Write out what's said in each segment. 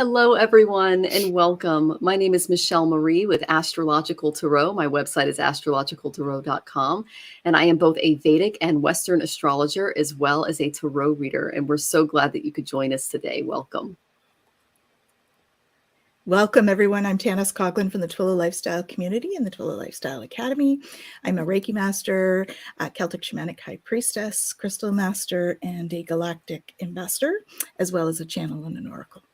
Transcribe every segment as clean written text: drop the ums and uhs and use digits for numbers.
Hello, everyone, and welcome. My name is Michelle Marie with Astrological Tarot. My website is astrologicaltarot.com, and I am both a Vedic and Western astrologer as well as a tarot reader, and we're so glad that you could join us today. Welcome. Welcome, everyone. I'm Tanys Coughlan from the Twillow Lifestyle Community and the Twillow Lifestyle Academy. I'm a Reiki Master, a Celtic Shamanic High Priestess, Crystal Master, and a Galactic Investor, as well as a channel and an oracle.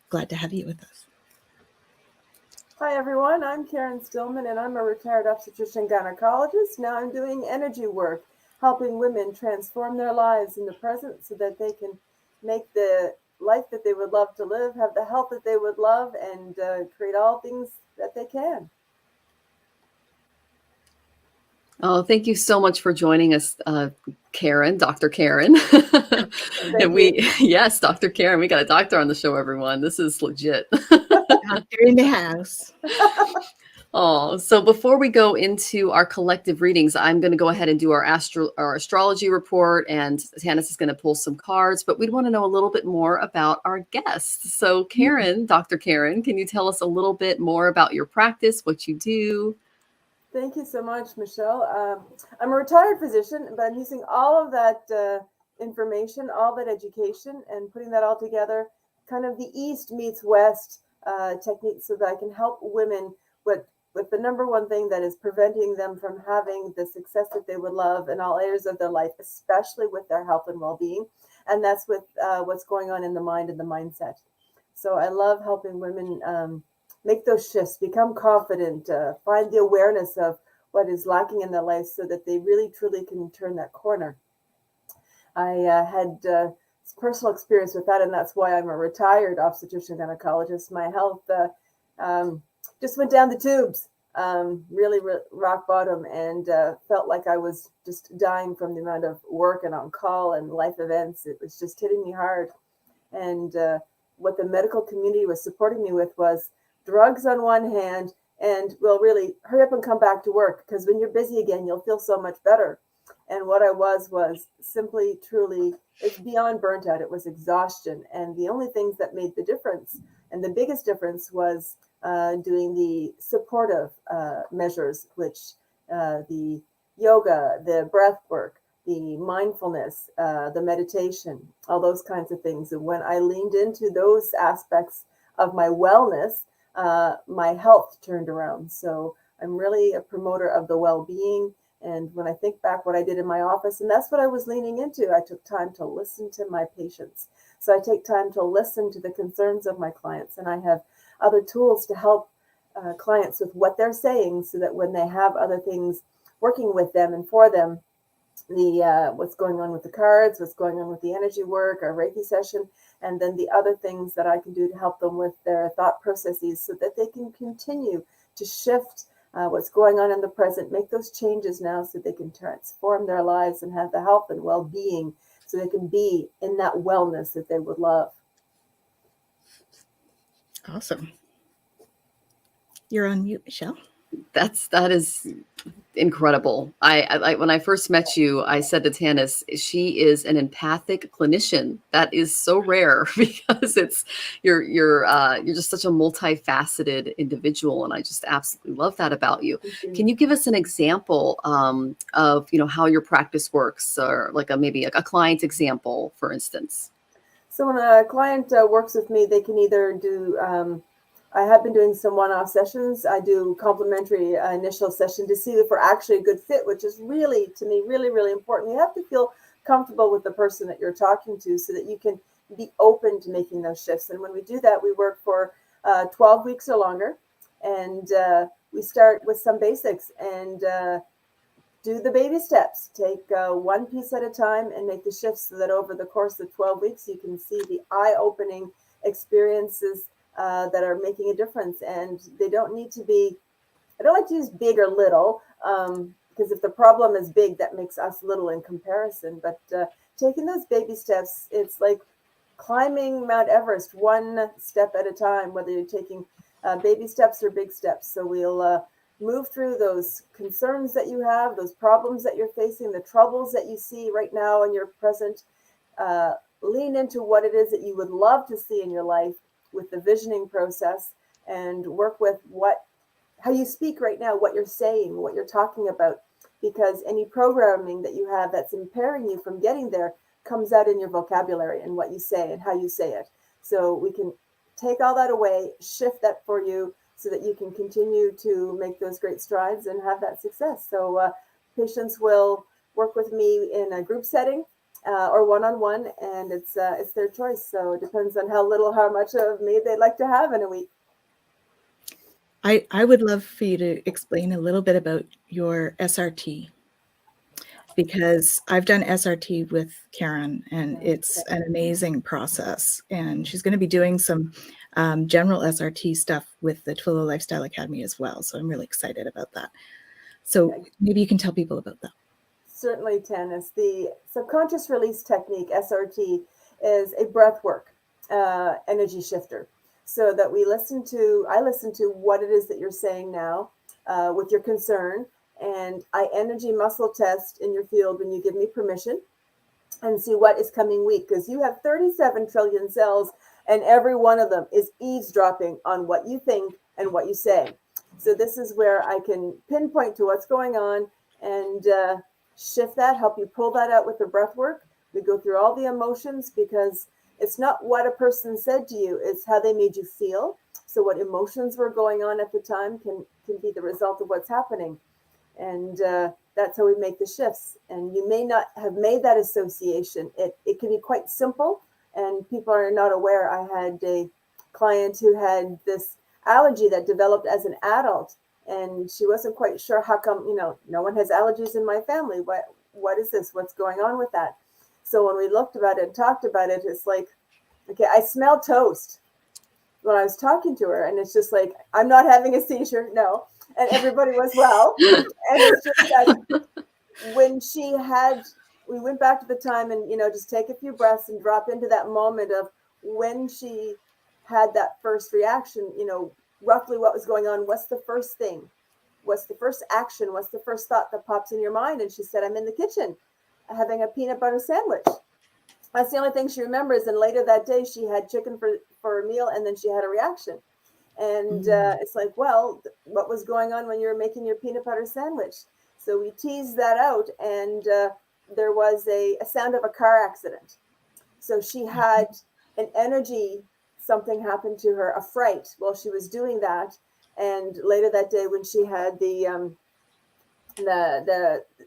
Glad to have you with us. Hi, everyone. I'm Karen Stillman, and I'm a retired obstetrician gynecologist. Now I'm doing energy work, helping women transform their lives in the present so that they can make the life that they would love to live, have the health that they would love, and create all things that they can. Oh, thank you so much for joining us, Karen, Dr. Karen. Yes, Dr. Karen, we got a doctor on the show, everyone. This is legit. Doctor in the house. Oh, so before we go into our collective readings, I'm going to go ahead and do our astrology report, and Tanys is going to pull some cards, but we'd want to know a little bit more about our guests. So Karen, Dr. Karen, can you tell us a little bit more about your practice, what you do? Thank you so much, Michelle. I'm a retired physician, but I'm using all of that information, all that education, and putting that all together, kind of the East meets West technique, so that I can help women with the number one thing that is preventing them from having the success that they would love in all areas of their life, especially with their health and well-being. And that's with what's going on in the mind and the mindset. So I love helping women make those shifts, become confident, find the awareness of what is lacking in their life so that they really, truly can turn that corner. I had personal experience with that, and that's why I'm a retired obstetrician gynecologist. My health just went down the tubes, really rock bottom, and felt like I was just dying from the amount of work and on call and life events. It was just hitting me hard. And what the medical community was supporting me with was drugs on one hand, and will really hurry up and come back to work, because when you're busy again, you'll feel so much better. And what I was simply, truly, it's beyond burnt out. It was exhaustion. And the only things that made the difference, and the biggest difference, was doing the supportive measures, which the yoga, the breath work, the mindfulness, the meditation, all those kinds of things. And when I leaned into those aspects of my wellness, my health turned around. So I'm really a promoter of the well-being. And when I think back what I did in my office, and that's what I was leaning into, I took time to listen to my patients. So I take time to listen to the concerns of my clients, and I have other tools to help clients with what they're saying, so that when they have other things working with them and for them, the what's going on with the cards, what's going on with the energy work, our Reiki session, and then the other things that I can do to help them with their thought processes, so that they can continue to shift what's going on in the present, make those changes now, so they can transform their lives and have the health and well-being, so they can be in that wellness that they would love. Awesome. You're on mute, Michelle. That is incredible. I when I first met you, I said to Tanys, she is an empathic clinician. That is so rare, because you're just such a multifaceted individual, and I just absolutely love that about you. Can you give us an example of how your practice works, or like maybe a client example, for instance? So when a client works with me, they can either do I have been doing some one-off sessions. I do complimentary initial session to see if we're actually a good fit, which is really, to me, really, really important. You have to feel comfortable with the person that you're talking to, so that you can be open to making those shifts. And when we do that, we work for 12 weeks or longer. And we start with some basics and do the baby steps. Take one piece at a time and make the shifts, so that over the course of 12 weeks, you can see the eye-opening experiences that are making a difference. And they don't need to be, I don't like to use big or little, because if the problem is big, that makes us little in comparison. But taking those baby steps, it's like climbing Mount Everest, one step at a time, whether you're taking baby steps or big steps. So we'll move through those concerns that you have, those problems that you're facing, the troubles that you see right now in your present. Lean into what it is that you would love to see in your life, with the visioning process and work with how you speak right now, what you're saying, what you're talking about, because any programming that you have that's impairing you from getting there comes out in your vocabulary and what you say and how you say it. So we can take all that away, shift that for you so that you can continue to make those great strides and have that success. So patients will work with me in a group setting or one-on-one, and it's their choice. So it depends on how much of me they'd like to have in a week. I would love for you to explain a little bit about your SRT, because I've done SRT with Karen, and it's an amazing process. And she's going to be doing some general SRT stuff with the Twillow Lifestyle Academy as well. So I'm really excited about that. So maybe you can tell people about that. Certainly, Tanys. The subconscious release technique, SRT, is a breath work energy shifter. So that I listen to what it is that you're saying now with your concern, and I energy muscle test in your field when you give me permission and see what is coming weak, because you have 37 trillion cells and every one of them is eavesdropping on what you think and what you say. So this is where I can pinpoint to what's going on and shift that, help you pull that out with the breath work. We go through all the emotions, because it's not what a person said to you, it's how they made you feel. So what emotions were going on at the time can be the result of what's happening. And that's how we make the shifts. And you may not have made that association. It can be quite simple, and people are not aware. I had a client who had this allergy that developed as an adult, and she wasn't quite sure how come, no one has allergies in my family. What is this? What's going on with that? So when we looked about it and talked about it, it's like, okay, I smell toast when I was talking to her, and it's just like, I'm not having a seizure, no. And everybody was well. And it's just that when we went back to the time and, just take a few breaths and drop into that moment of when she had that first reaction, roughly what was going on. What's the first thing? What's the first action? What's the first thought that pops in your mind? And she said, I'm in the kitchen having a peanut butter sandwich. That's the only thing she remembers. And later that day, she had chicken for a meal, and then she had a reaction. And it's like, well, what was going on when you were making your peanut butter sandwich? So we teased that out, and there was a sound of a car accident. So she had an energy, something happened to her, a fright while she was doing that. And later that day, when she had the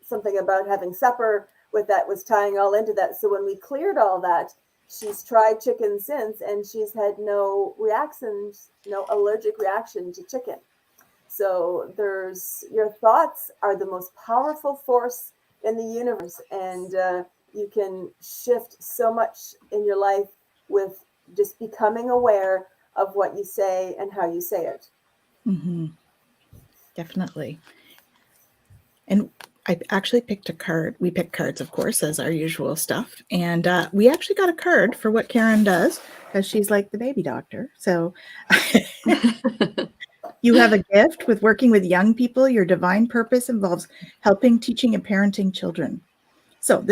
something about having supper with that, was tying all into that. So when we cleared all that, she's tried chicken since, and she's had no reactions, no allergic reaction to chicken. So your thoughts are the most powerful force in the universe, and you can shift so much in your life with just becoming aware of what you say and how you say it. Mm-hmm. Definitely. And I actually picked a card. We pick cards, of course, as our usual stuff. And we actually got a card for what Karen does, because she's like the baby doctor. So you have a gift with working with young people. Your divine purpose involves helping, teaching, and parenting children. So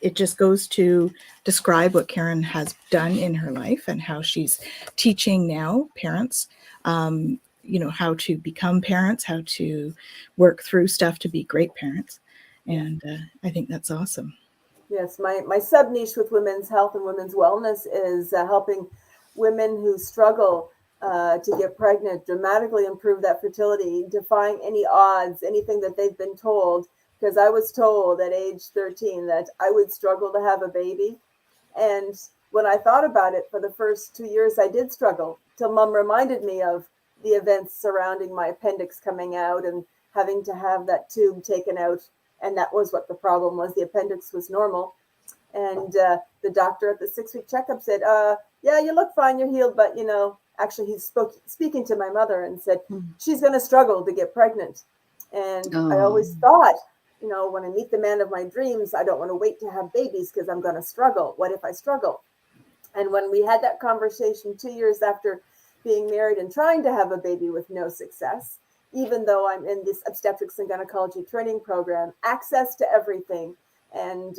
it just goes to describe what Karen has done in her life and how she's teaching now parents, how to become parents, how to work through stuff to be great parents. And I think that's awesome. Yes, my sub niche with women's health and women's wellness is helping women who struggle to get pregnant, dramatically improve that fertility, defying any odds, anything that they've been told. Because I was told at age 13 that I would struggle to have a baby. And when I thought about it, for the first 2 years, I did struggle, till Mom reminded me of the events surrounding my appendix coming out and having to have that tube taken out. And that was what the problem was. The appendix was normal. And the doctor at the 6-week checkup said, yeah, you look fine, you're healed. But, actually he's speaking to my mother and said, she's going to struggle to get pregnant. And I always thought, when I meet the man of my dreams, I don't want to wait to have babies because I'm going to struggle. What if I struggle? And when we had that conversation 2 years after being married and trying to have a baby with no success, even though I'm in this obstetrics and gynecology training program, access to everything, and,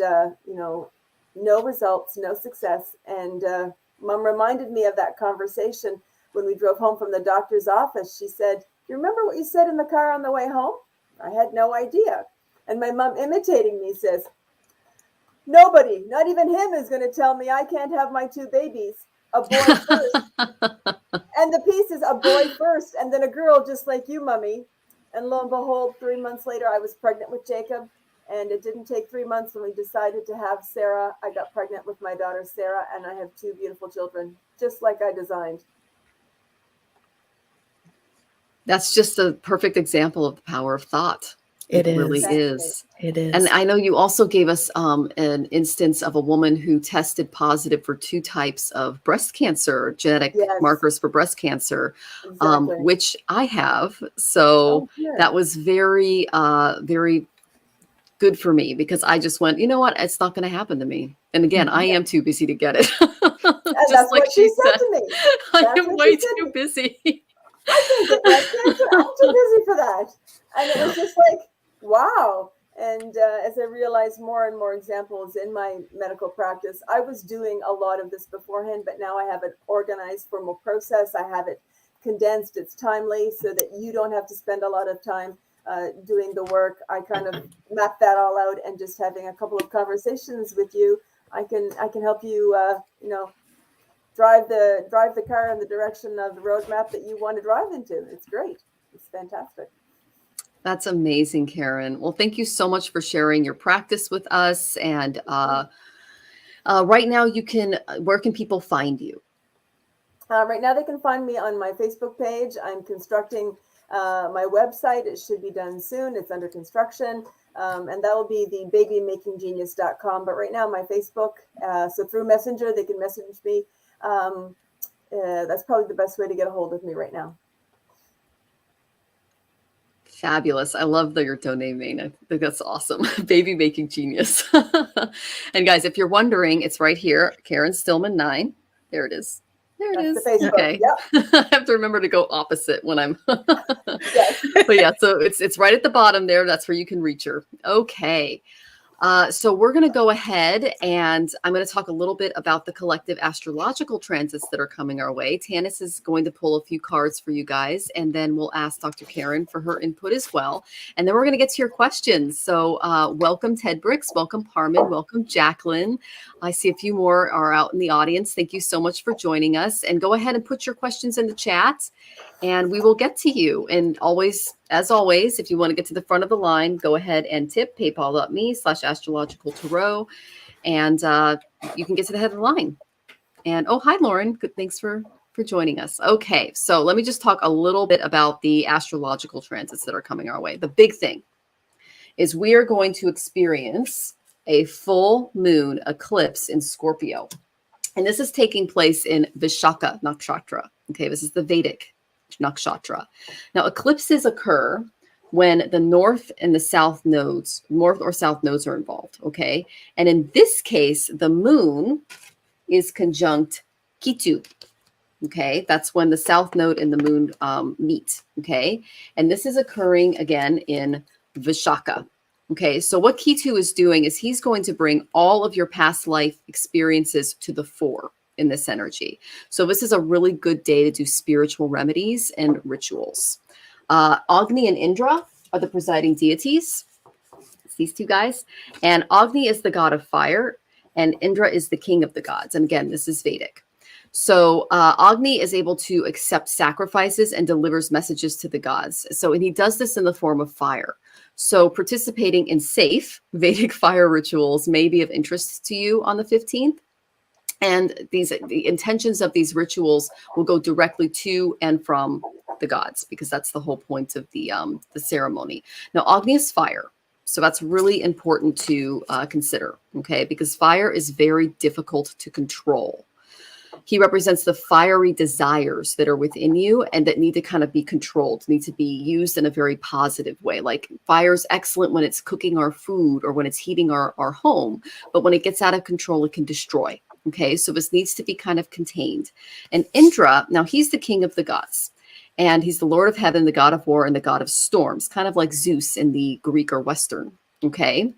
no results, no success. And Mom reminded me of that conversation when we drove home from the doctor's office. She said, "You remember what you said in the car on the way home?" I had no idea. And my mom, imitating me, says, "Nobody, not even him, is going to tell me I can't have my 2 babies. A boy first." And the piece is a boy first and then a girl, just like you, Mummy. And lo and behold, 3 months later, I was pregnant with Jacob. And it didn't take 3 months when we decided to have Sarah. I got pregnant with my daughter, Sarah, and I have 2 beautiful children, just like I designed. That's just a perfect example of the power of thought. It really is. is. It is. And I know you also gave us an instance of a woman who tested positive for 2 types of breast cancer, genetic markers for breast cancer, which I have. So that was very, very good for me, because I just went, you know what, it's not going to happen to me. And again, I am too busy to get it. That's like what she said to me. I am way too busy. I can't get breast cancer. I'm too busy for that. And it was just like, wow. And as I realized more and more examples in my medical practice, I was doing a lot of this beforehand, but now I have an organized formal process. I have it condensed. It's timely so that you don't have to spend a lot of time doing the work. I kind of map that all out, and just having a couple of conversations with you, I can help you, drive the car in the direction of the roadmap that you want to drive into. It's great. It's fantastic. That's amazing, Karen. Well, thank you so much for sharing your practice with us. And right now, where can people find you? Right now, they can find me on my Facebook page. I'm constructing my website. It should be done soon. It's under construction. And that will be the babymakinggenius.com. But right now, my Facebook, so through Messenger, they can message me. That's probably the best way to get a hold of me right now. Fabulous. I love your domain name. I think that's awesome. Baby Making Genius. And guys, if you're wondering, it's right here. Karen Stillman 9. There it is. There it is. The okay. Yep. I have to remember to go opposite when I'm. Yes. But yeah, so it's right at the bottom there. That's where you can reach her. Okay. So we're going to go ahead, and I'm going to talk a little bit about the collective astrological transits that are coming our way. Tanys is going to pull a few cards for you guys, and then we'll ask Dr. Karen for her input as well. And then we're going to get to your questions. So welcome, Ted Bricks. Welcome, Parman. Welcome, Jacqueline. I see a few more are out in the audience. Thank you so much for joining us. And go ahead and put your questions in the chat, and we will get to you. And always, as always, if you want to get to the front of the line, go ahead and tip paypal.me/astrologicaltarot, and you can get to the head of the line. And oh, hi, Lauren. Good. Thanks for joining us. Okay, so let me just talk a little bit about the astrological transits that are coming our way. The big thing is we are going to experience a full moon eclipse in Scorpio. And this is taking place in Vishaka Nakshatra. Okay, this is the Vedic Nakshatra. Now, eclipses occur when the north and the south nodes, north or south nodes are involved. Okay, and in this case, the moon is conjunct Ketu. Okay, that's when the south node and the moon meet. Okay, and this is occurring again in Vishaka. Okay, so what Ketu is doing is he's going to bring all of your past life experiences to the fore in this energy. So this is a really good day to do spiritual remedies and rituals. Agni and Indra are the presiding deities. It's these two guys. And Agni is the god of fire, and Indra is the king of the gods. And again, this is Vedic. So Agni is able to accept sacrifices and delivers messages to the gods. So, and he does this in the form of fire. So participating in safe Vedic fire rituals may be of interest to you on the 15th. And the intentions of these rituals will go directly to and from the gods, because that's the whole point of the ceremony. Now, Agni is fire. So that's really important to consider, okay? Because fire is very difficult to control. He represents the fiery desires that are within you and that need to kind of be controlled, need to be used in a very positive way. Like fire's excellent when it's cooking our food or when it's heating our home, but when it gets out of control, it can destroy. Okay, so this needs to be kind of contained. And Indra, now he's the king of the gods, and he's the Lord of heaven, the god of war, and the god of storms, kind of like Zeus in the Greek or Western. Okay,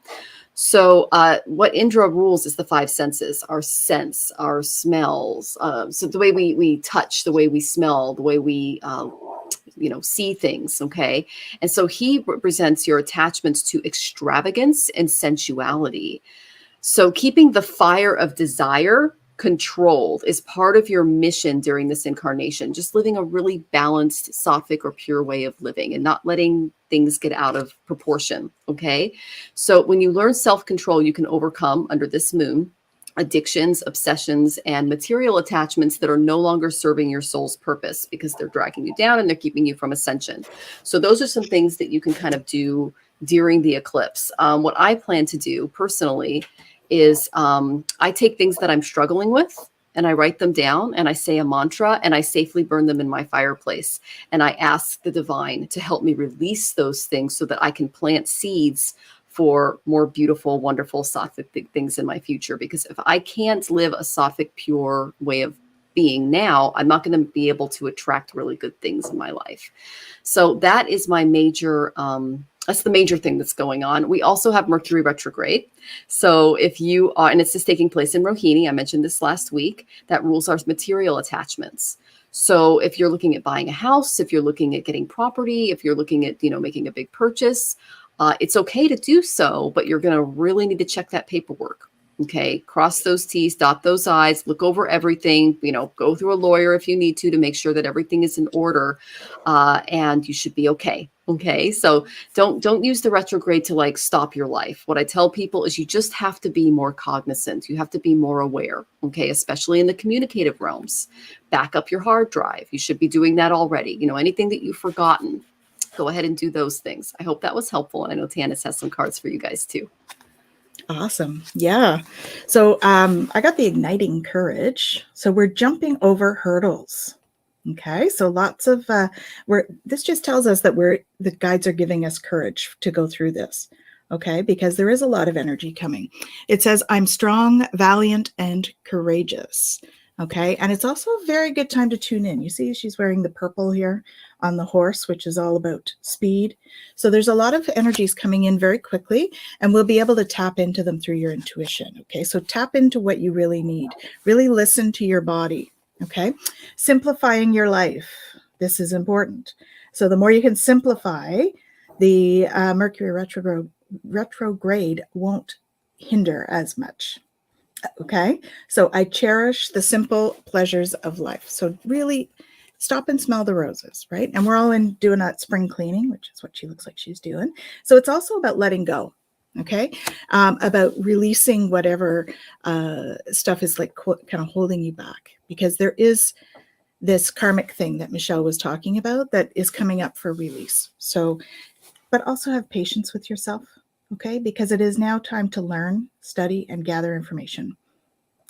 So what Indra rules is the five senses: our sense, our smells. So the way we touch, the way we smell, the way we see things. Okay. And so he represents your attachments to extravagance and sensuality. So keeping the fire of desire controlled is part of your mission during this incarnation. Just living a really balanced, sattvic or pure way of living and not letting things get out of proportion. Okay. So when you learn self-control, you can overcome under this moon addictions, obsessions, and material attachments that are no longer serving your soul's purpose because they're dragging you down and they're keeping you from ascension. So those are some things that you can kind of do during the eclipse. What I plan to do personally is I take things that I'm struggling with and I write them down and I say a mantra and I safely burn them in my fireplace. And I ask the divine to help me release those things so that I can plant seeds for more beautiful, wonderful sattvic things in my future. Because if I can't live a sattvic, pure way of being now, I'm not going to be able to attract really good things in my life. So that is my major, that's the major thing that's going on. We also have Mercury retrograde. So if you are, and it's just taking place in Rohini, I mentioned this last week, that rules our material attachments. So if you're looking at buying a house, if you're looking at getting property, if you're looking at, making a big purchase, it's okay to do so, but you're going to really need to check that paperwork. Okay. Cross those T's, dot those I's, look over everything, go through a lawyer if you need to make sure that everything is in order. And you should be okay. Okay. So don't use the retrograde to stop your life. What I tell people is you just have to be more cognizant. You have to be more aware. Okay. Especially in the communicative realms. Back up your hard drive. You should be doing that already. Anything that you've forgotten, go ahead and do those things. I hope that was helpful. And I know Tanys has some cards for you guys too. Awesome. Yeah. So I got the igniting courage. So we're jumping over hurdles. Okay. So lots of this just tells us that the guides are giving us courage to go through this. Okay. Because there is a lot of energy coming. It says, I'm strong, valiant, and courageous. Okay. And it's also a very good time to tune in. You see, she's wearing the purple here on the horse, which is all about speed. So there's a lot of energies coming in very quickly, and we'll be able to tap into them through your intuition. Okay. So tap into what you really need. Really listen to your body. Okay. Simplifying your life. This is important. So the more you can simplify, the Mercury retrograde won't hinder as much. Okay. So I cherish the simple pleasures of life. So really stop and smell the roses, right? And we're all doing that spring cleaning, which is what she looks like she's doing. So it's also about letting go. Okay. About releasing whatever stuff is kind of holding you back, because there is this karmic thing that Michelle was talking about that is coming up for release. So, but also have patience with yourself. Okay, because it is now time to learn, study, and gather information.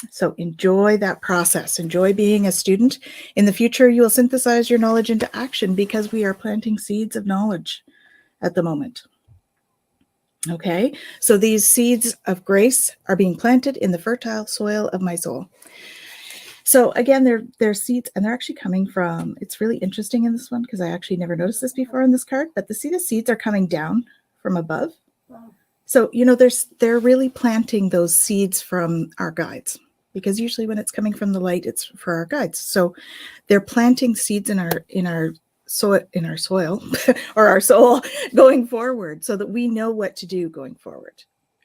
So enjoy that process. Enjoy being a student. In the future, you will synthesize your knowledge into action because we are planting seeds of knowledge at the moment. Okay, so these seeds of grace are being planted in the fertile soil of my soul. So again, they're seeds, and they're actually coming from, it's really interesting in this one because I actually never noticed this before in this card, but the seeds are coming down from above. So, they're really planting those seeds from our guides, because usually when it's coming from the light, it's for our guides. So they're planting seeds in our soil or our soul going forward so that we know what to do going forward.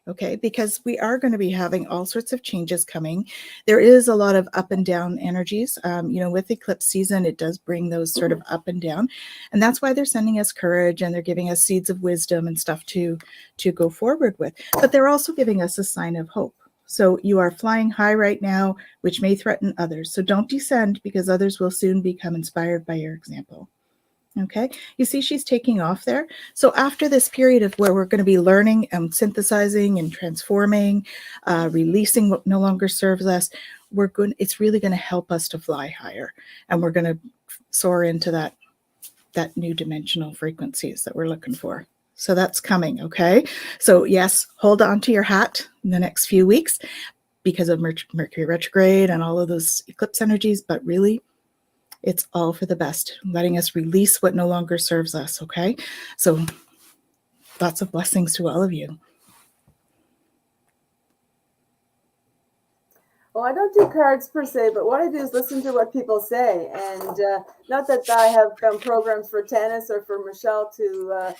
Okay, because we are going to be having all sorts of changes coming. There is a lot of up and down energies. With eclipse season, it does bring those sort of up and down. And that's why they're sending us courage and they're giving us seeds of wisdom and stuff to go forward with. But they're also giving us a sign of hope. So you are flying high right now, which may threaten others. So don't descend, because others will soon become inspired by your example. Okay, you see she's taking off there. So after this period of where we're going to be learning and synthesizing and transforming, releasing what no longer serves us, it's really going to help us to fly higher, and we're going to soar into that new dimensional frequencies that we're looking for. So that's coming. Okay, so yes, hold on to your hat in the next few weeks because of Mercury retrograde and all of those eclipse energies, but really, it's all for the best, letting us release what no longer serves us. Okay. So lots of blessings to all of you. I don't do cards per se, but what I do is listen to what people say. And not that I have found programs for Tanys or for Michelle to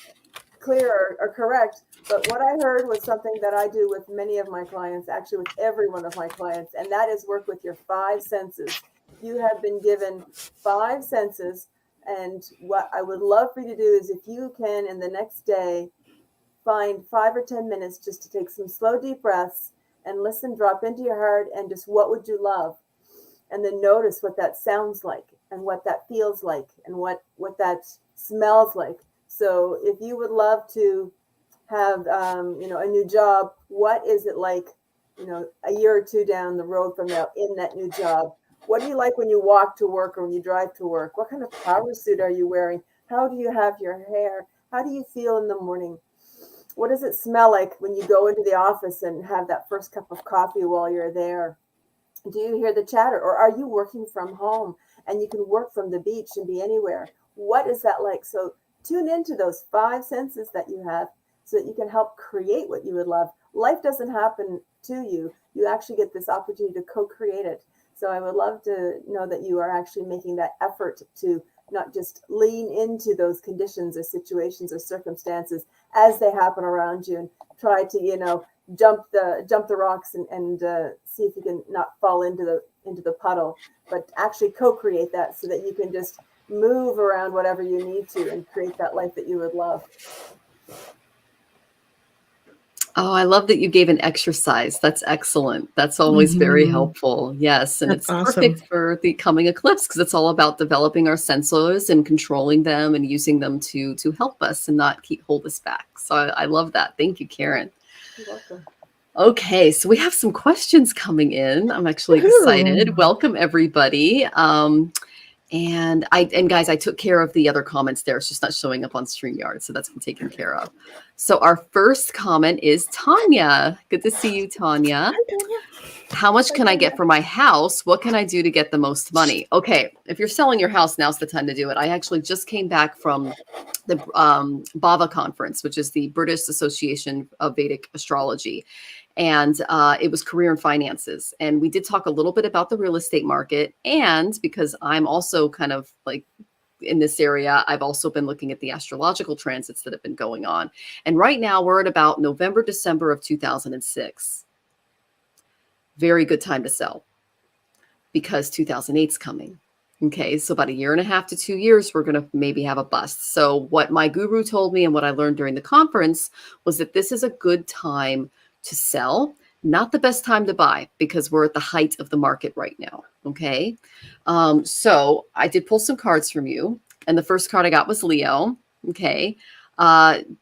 clear or correct, but what I heard was something that I do with many of my clients, actually with every one of my clients, and that is work with your five senses. You have been given five senses, and what I would love for you to do is, if you can in the next day, find 5 or 10 minutes just to take some slow, deep breaths and listen, drop into your heart, and just what would you love? And then notice what that sounds like and what that feels like and what that smells like. So if you would love to have, a new job, what is it like, a year or two down the road from now in that new job? What do you like when you walk to work or when you drive to work? What kind of power suit are you wearing? How do you have your hair? How do you feel in the morning? What does it smell like when you go into the office and have that first cup of coffee while you're there? Do you hear the chatter, or are you working from home and you can work from the beach and be anywhere? What is that like? So tune into those five senses that you have so that you can help create what you would love. Life doesn't happen to you. You actually get this opportunity to co-create it. So I would love to know that you are actually making that effort to not just lean into those conditions or situations or circumstances as they happen around you and try to, jump the rocks and see if you can not fall into the puddle, but actually co-create that so that you can just move around whatever you need to and create that life that you would love. Oh, I love that you gave an exercise. That's excellent. That's always very helpful. Yes. And That's it's awesome. perfect for the coming eclipse because it's all about developing our senses and controlling them and using them to help us and not hold us back. So I love that. Thank you, Karen. You're welcome. Okay, so we have some questions coming in. I'm actually excited. Welcome, everybody. And guys, I took care of the other comments there. It's just not showing up on StreamYard, so that's been taken care of. So our first comment is Tanya. Good to see you, Tanya. Hi, Tanya. How much can I get for my house? What can I do to get the most money? Okay, if you're selling your house, now's the time to do it. I actually just came back from the BAVA conference, which is the British Association of Vedic Astrology. And it was career and finances. And we did talk a little bit about the real estate market. And because I'm also kind of like in this area, I've also been looking at the astrological transits that have been going on. And right now we're at about November, December of 2006. Very good time to sell because 2008 is coming. Okay, so about 1.5 to 2 years, we're going to maybe have a bust. So what my guru told me and what I learned during the conference was that this is a good time to sell, not the best time to buy because we're at the height of the market right now. Okay. So I did pull some cards from you, and the first card I got was Leo. Okay.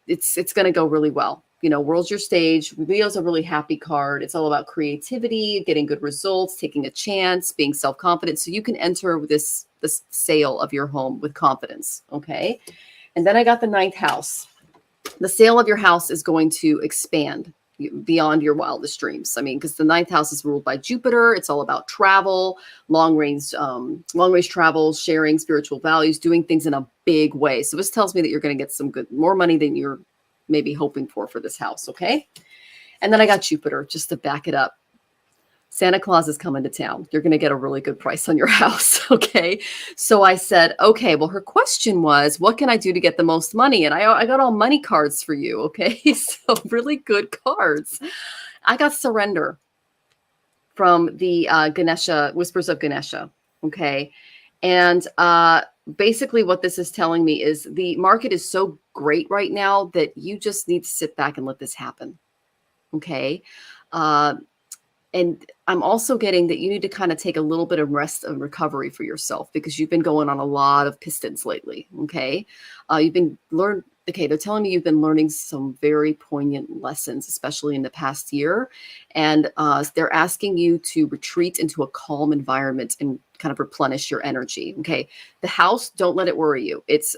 It's going to go really well. World's your stage. Leo's a really happy card. It's all about creativity, getting good results, taking a chance, being self-confident. So you can enter this sale of your home with confidence. Okay. And then I got the 9th house. The sale of your house is going to expand beyond your wildest dreams. I mean, because the 9th house is ruled by Jupiter. It's all about travel, long range travel, sharing spiritual values, doing things in a big way. So this tells me that you're going to get more money than you're maybe hoping for this house. Okay. And then I got Jupiter just to back it up. Santa Claus is coming to town. You're going to get a really good price on your house. Okay. So I said, okay, well, her question was, what can I do to get the most money? And I got all money cards for you. Okay. So really good cards. I got surrender from the Ganesha, Whispers of Ganesha. Okay. And basically what this is telling me is the market is so great right now that you just need to sit back and let this happen. Okay. And I'm also getting that you need to kind of take a little bit of rest and recovery for yourself because you've been going on a lot of pistons lately. Okay. They're telling me you've been learning some very poignant lessons, especially in the past year. And they're asking you to retreat into a calm environment and kind of replenish your energy. Okay. The house, don't let it worry you. It's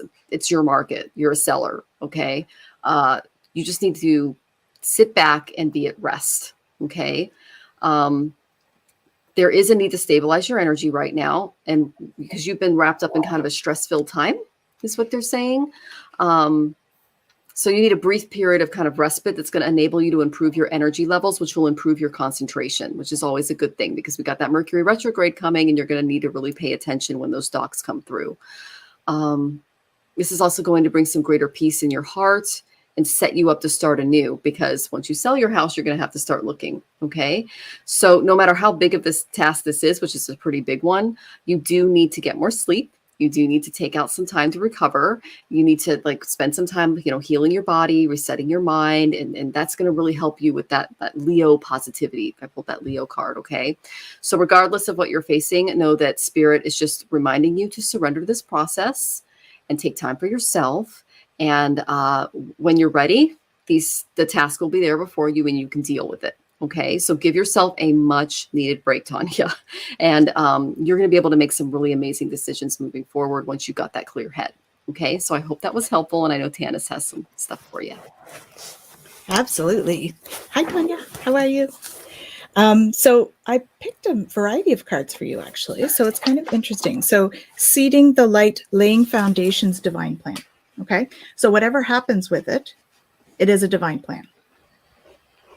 your market. You're a seller. Okay. You just need to sit back and be at rest. Okay. There is a need to stabilize your energy right now. And because you've been wrapped up in kind of a stress-filled time is what they're saying. So you need a brief period of kind of respite that's going to enable you to improve your energy levels, which will improve your concentration, which is always a good thing because we got that Mercury retrograde coming and you're going to need to really pay attention when those docs come through. This is also going to bring some greater peace in your heart and set you up to start anew, because once you sell your house, you're going to have to start looking. Okay. So no matter how big of this task this is, which is a pretty big one, you do need to get more sleep. You do need to take out some time to recover. You need to like spend some time, healing your body, resetting your mind. And that's going to really help you with that Leo positivity. I pulled that Leo card. Okay. So regardless of what you're facing, know that Spirit is just reminding you to surrender to this process and take time for yourself. And when you're ready, the task will be there before you and you can deal with it. Okay, so give yourself a much needed break, Tanya. And you're going to be able to make some really amazing decisions moving forward once you got that clear head. Okay, so I hope that was helpful. And I know Tanys has some stuff for you. Absolutely. Hi, Tanya. How are you? So I picked a variety of cards for you, actually. So it's kind of interesting. So seeding the light, laying foundations, divine plan. Okay. So whatever happens with it, it is a divine plan.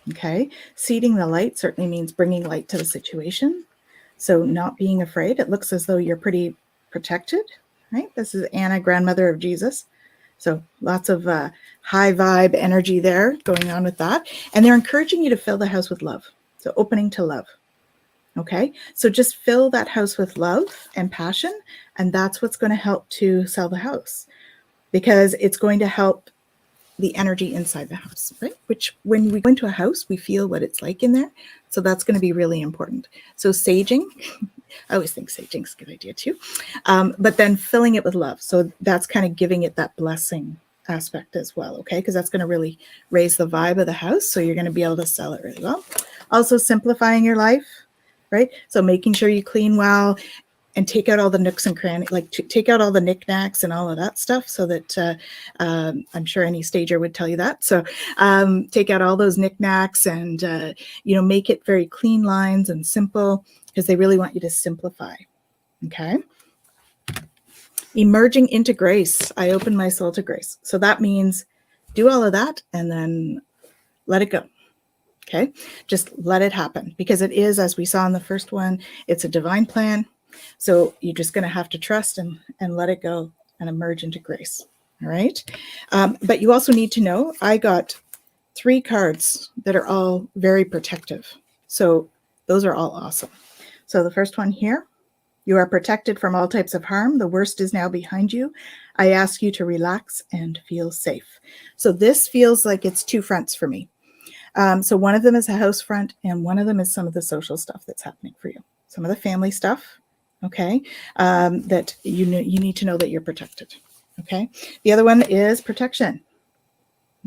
Okay. Seeding the light certainly means bringing light to the situation. So not being afraid. It looks as though you're pretty protected, right? This is Anna, grandmother of Jesus. So lots of high vibe energy there going on with that. And they're encouraging you to fill the house with love. So opening to love. Okay. So just fill that house with love and passion. And that's what's going to help to sell the house, because it's going to help the energy inside the house, right? Which when we go into a house, we feel what it's like in there. So that's going to be really important. So saging, I always think saging is a good idea too. But then filling it with love. So that's kind of giving it that blessing aspect as well. Okay. Because that's going to really raise the vibe of the house. So you're going to be able to sell it really well. Also simplifying your life, right? So making sure you clean well and take out all the nooks and crannies, like take out all the knickknacks and all of that stuff, so that I'm sure any stager would tell you that. So take out all those knickknacks and, make it very clean lines and simple, because they really want you to simplify. Okay. Emerging into grace. I open my soul to grace. So that means do all of that and then let it go. Okay. Just let it happen, because it is, as we saw in the first one, it's a divine plan. So you're just going to have to trust and let it go and emerge into grace. All right. But you also need to know, I got 3 cards that are all very protective. So those are all awesome. So the first one here, you are protected from all types of harm. The worst is now behind you. I ask you to relax and feel safe. So this feels like it's 2 fronts for me. So one of them is a house front, and one of them is some of the social stuff that's happening for you. Some of the family stuff. Okay, that you need to know that you're protected. Okay, the other one is protection.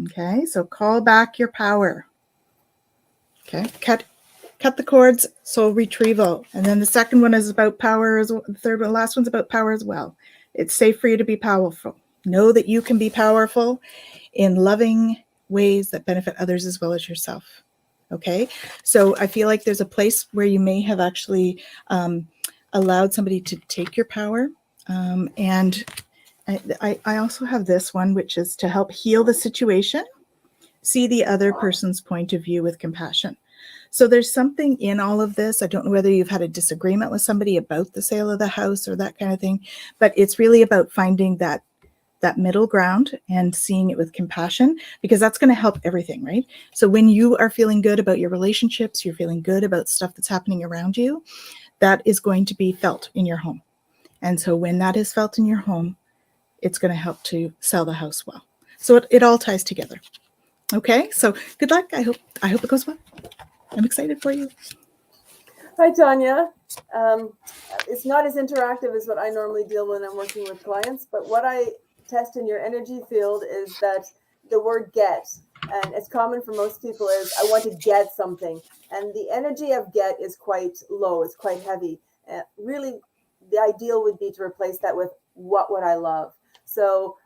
Okay, so call back your power. Okay, cut the cords, soul retrieval. And then the second one is about power as well. The third one, last one's about power as well. It's safe for you to be powerful. Know that you can be powerful in loving ways that benefit others as well as yourself. Okay, so I feel like there's a place where you may have actually allowed somebody to take your power. And I also have this one, which is to help heal the situation, see the other person's point of view with compassion. So there's something in all of this. I don't know whether you've had a disagreement with somebody about the sale of the house or that kind of thing, but it's really about finding that middle ground and seeing it with compassion, because that's going to help everything, right? So when you are feeling good about your relationships, you're feeling good about stuff that's happening around you, that is going to be felt in your home. And so when that is felt in your home, it's going to help to sell the house well. So it all ties together. Okay, so good luck. I hope it goes well. I'm excited for you. Hi, Tanya. It's not as interactive as what I normally deal when I'm working with clients, but what I test in your energy field is that the word get, and it's common for most people, is I want to get something. And the energy of get is quite low. It's quite heavy. Really, the ideal would be to replace that with what would I love? So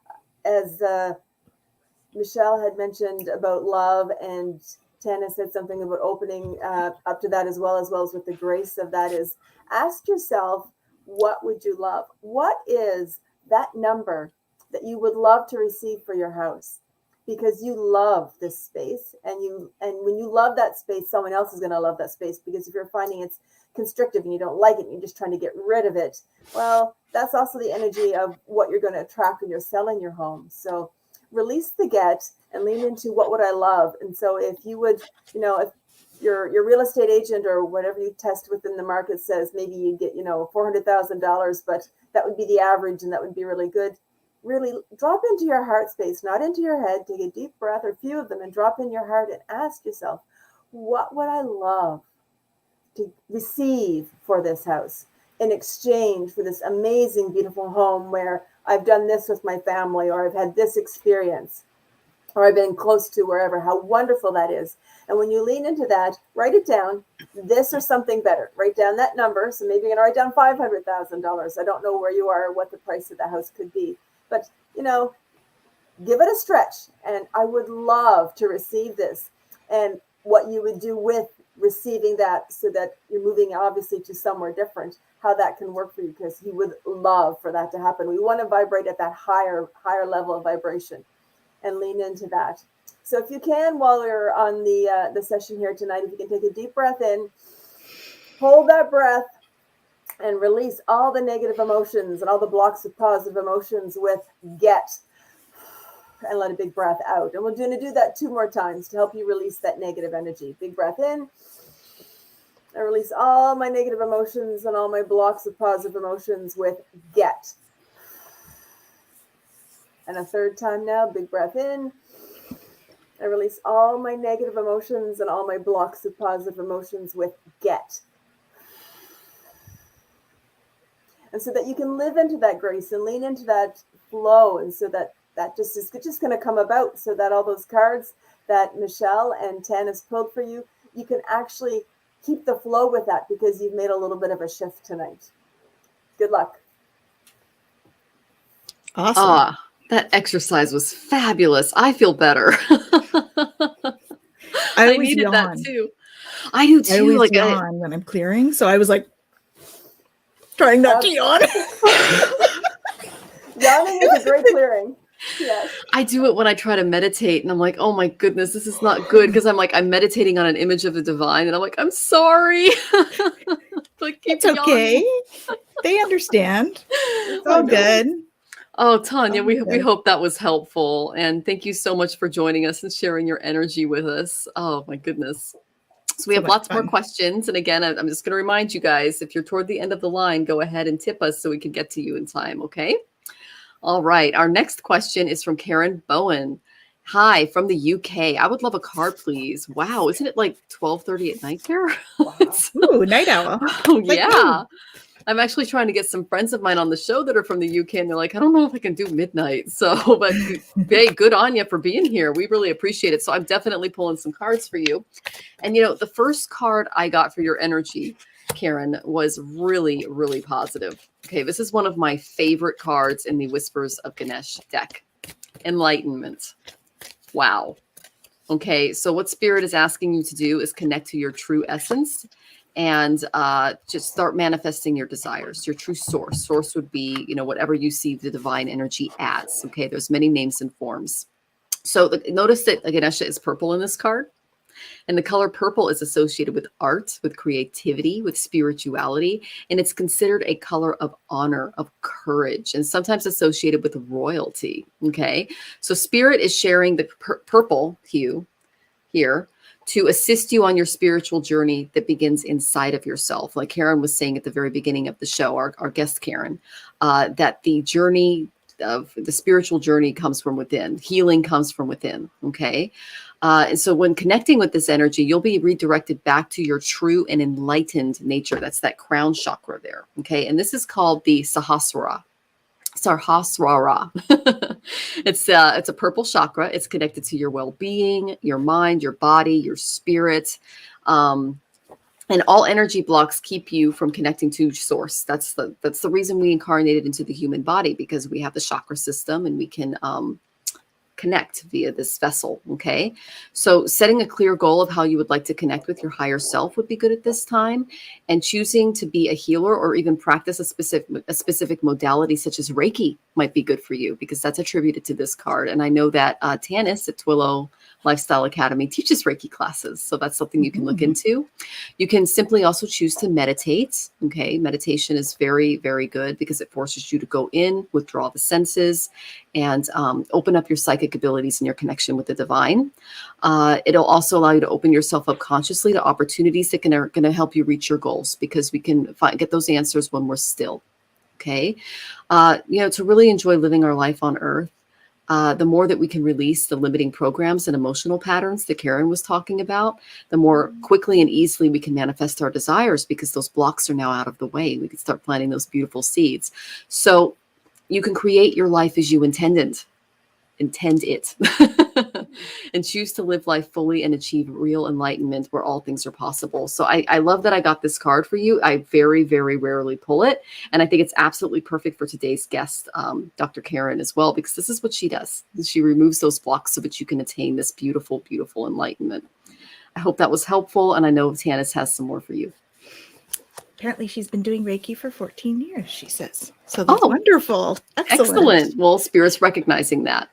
as Michelle had mentioned about love, and Tanys said something about opening up to that as well as with the grace of that, is ask yourself, what would you love? What is that number that you would love to receive for your house? because you love this space, and when you love that space, someone else is going to love that space, because if you're finding it's constrictive and you don't like it and you're just trying to get rid of it, well, that's also the energy of what you're going to attract when you're selling your home. So release the get and lean into what would I love. And so if you would, if your real estate agent or whatever you test within the market says maybe you get, $400,000, but that would be the average and that would be really good. Really drop into your heart space, not into your head. Take a deep breath, or a few of them, and drop in your heart and ask yourself, what would I love to receive for this house in exchange for this amazing, beautiful home where I've done this with my family, or I've had this experience, or I've been close to wherever, how wonderful that is. And when you lean into that, write it down, this or something better. Write down that number. So maybe you're going to write down $500,000. I don't know where you are or what the price of the house could be. But, give it a stretch. And I would love to receive this. And what you would do with receiving that, so that you're moving obviously to somewhere different, how that can work for you, because you would love for that to happen. We want to vibrate at that higher level of vibration, and lean into that. So if you can, while we're on the session here tonight, if you can take a deep breath in, hold that breath, and release all the negative emotions and all the blocks of positive emotions with get, and let a big breath out. And we're going to do that 2 more times to help you release that negative energy. Big breath in, and release all my negative emotions and all my blocks of positive emotions with get. And a 3rd time now, big breath in, and release all my negative emotions and all my blocks of positive emotions with get. And so that you can live into that grace and lean into that flow, and so that just is just going to come about, so that all those cards that Michelle and Tanys pulled for you, you can actually keep the flow with that, because you've made a little bit of a shift tonight. Good luck. Awesome. That exercise was fabulous. I feel better. I needed yawn. that too. I do too. I always like yawn when I'm clearing, so I was like trying not to yawn. Yawning is a great clearing. Yes. I do it when I try to meditate, and I'm like, oh my goodness, this is not good, because I'm meditating on an image of the divine, and I'm like, I'm sorry. Like, It's okay. They understand. It's all good. Oh, Tanya, we hope that was helpful. And thank you so much for joining us and sharing your energy with us. Oh, my goodness. So we have lots more questions. And again, I'm just going to remind you guys, if you're toward the end of the line, go ahead and tip us so we can get to you in time. Okay. All right. Our next question is from Karen Bowen. Hi, from the UK. I would love a card, please. Wow. Isn't it like 12:30 at night there? Wow. Ooh, night owl. Oh, yeah. I'm actually trying to get some friends of mine on the show that are from the UK, and they're like, I don't know if I can do midnight. So, but hey, good on you for being here. We really appreciate it. So I'm definitely pulling some cards for you. And, the first card I got for your energy, Karen, was really, really positive. Okay, this is one of my favorite cards in the Whispers of Ganesh deck. Enlightenment. Wow. Okay, so what Spirit is asking you to do is connect to your true essence, and just start manifesting your desires, your true source. Source would be, whatever you see the divine energy as. Okay, there's many names and forms. So notice that Ganesha is purple in this card. And the color purple is associated with art, with creativity, with spirituality. And it's considered a color of honor, of courage, and sometimes associated with royalty. Okay, so Spirit is sharing the purple hue here to assist you on your spiritual journey that begins inside of yourself. Like Karen was saying at the very beginning of the show, our guest Karen, that the journey of the spiritual journey comes from within. Healing comes from within. Okay. And so when connecting with this energy, you'll be redirected back to your true and enlightened nature. That's that crown chakra there. Okay. And this is called the Sahasrara. It's a purple chakra. It's connected to your well-being, your mind, your body, your spirit. And all energy blocks keep you from connecting to source. That's the reason we incarnated into the human body, because we have the chakra system, and we can connect via this vessel. Okay. So setting a clear goal of how you would like to connect with your higher self would be good at this time. And choosing to be a healer or even practice a specific modality such as Reiki might be good for you, because that's attributed to this card. And I know that Tanys at Twillow Lifestyle Academy teaches Reiki classes. So that's something you can look into. You can simply also choose to meditate. Okay. Meditation is very, very good because it forces you to go in, withdraw the senses, and open up your psychic abilities and your connection with the divine. It'll also allow you to open yourself up consciously to opportunities that are going to help you reach your goals, because we can get those answers when we're still. Okay. To really enjoy living our life on earth, the more that we can release the limiting programs and emotional patterns that Karen was talking about, the more quickly and easily we can manifest our desires, because those blocks are now out of the way. We can start planting those beautiful seeds. So you can create your life as you intend it, and choose to live life fully and achieve real enlightenment where all things are possible. So I love that I got this card for you. I very, very rarely pull it. And I think it's absolutely perfect for today's guest, Dr. Karen, as well, because this is what she does. She removes those blocks so that you can attain this beautiful, beautiful enlightenment. I hope that was helpful. And I know Tanys has some more for you. Apparently she's been doing Reiki for 14 years, she says. So that's wonderful. Excellent. Well, Spirit's recognizing that.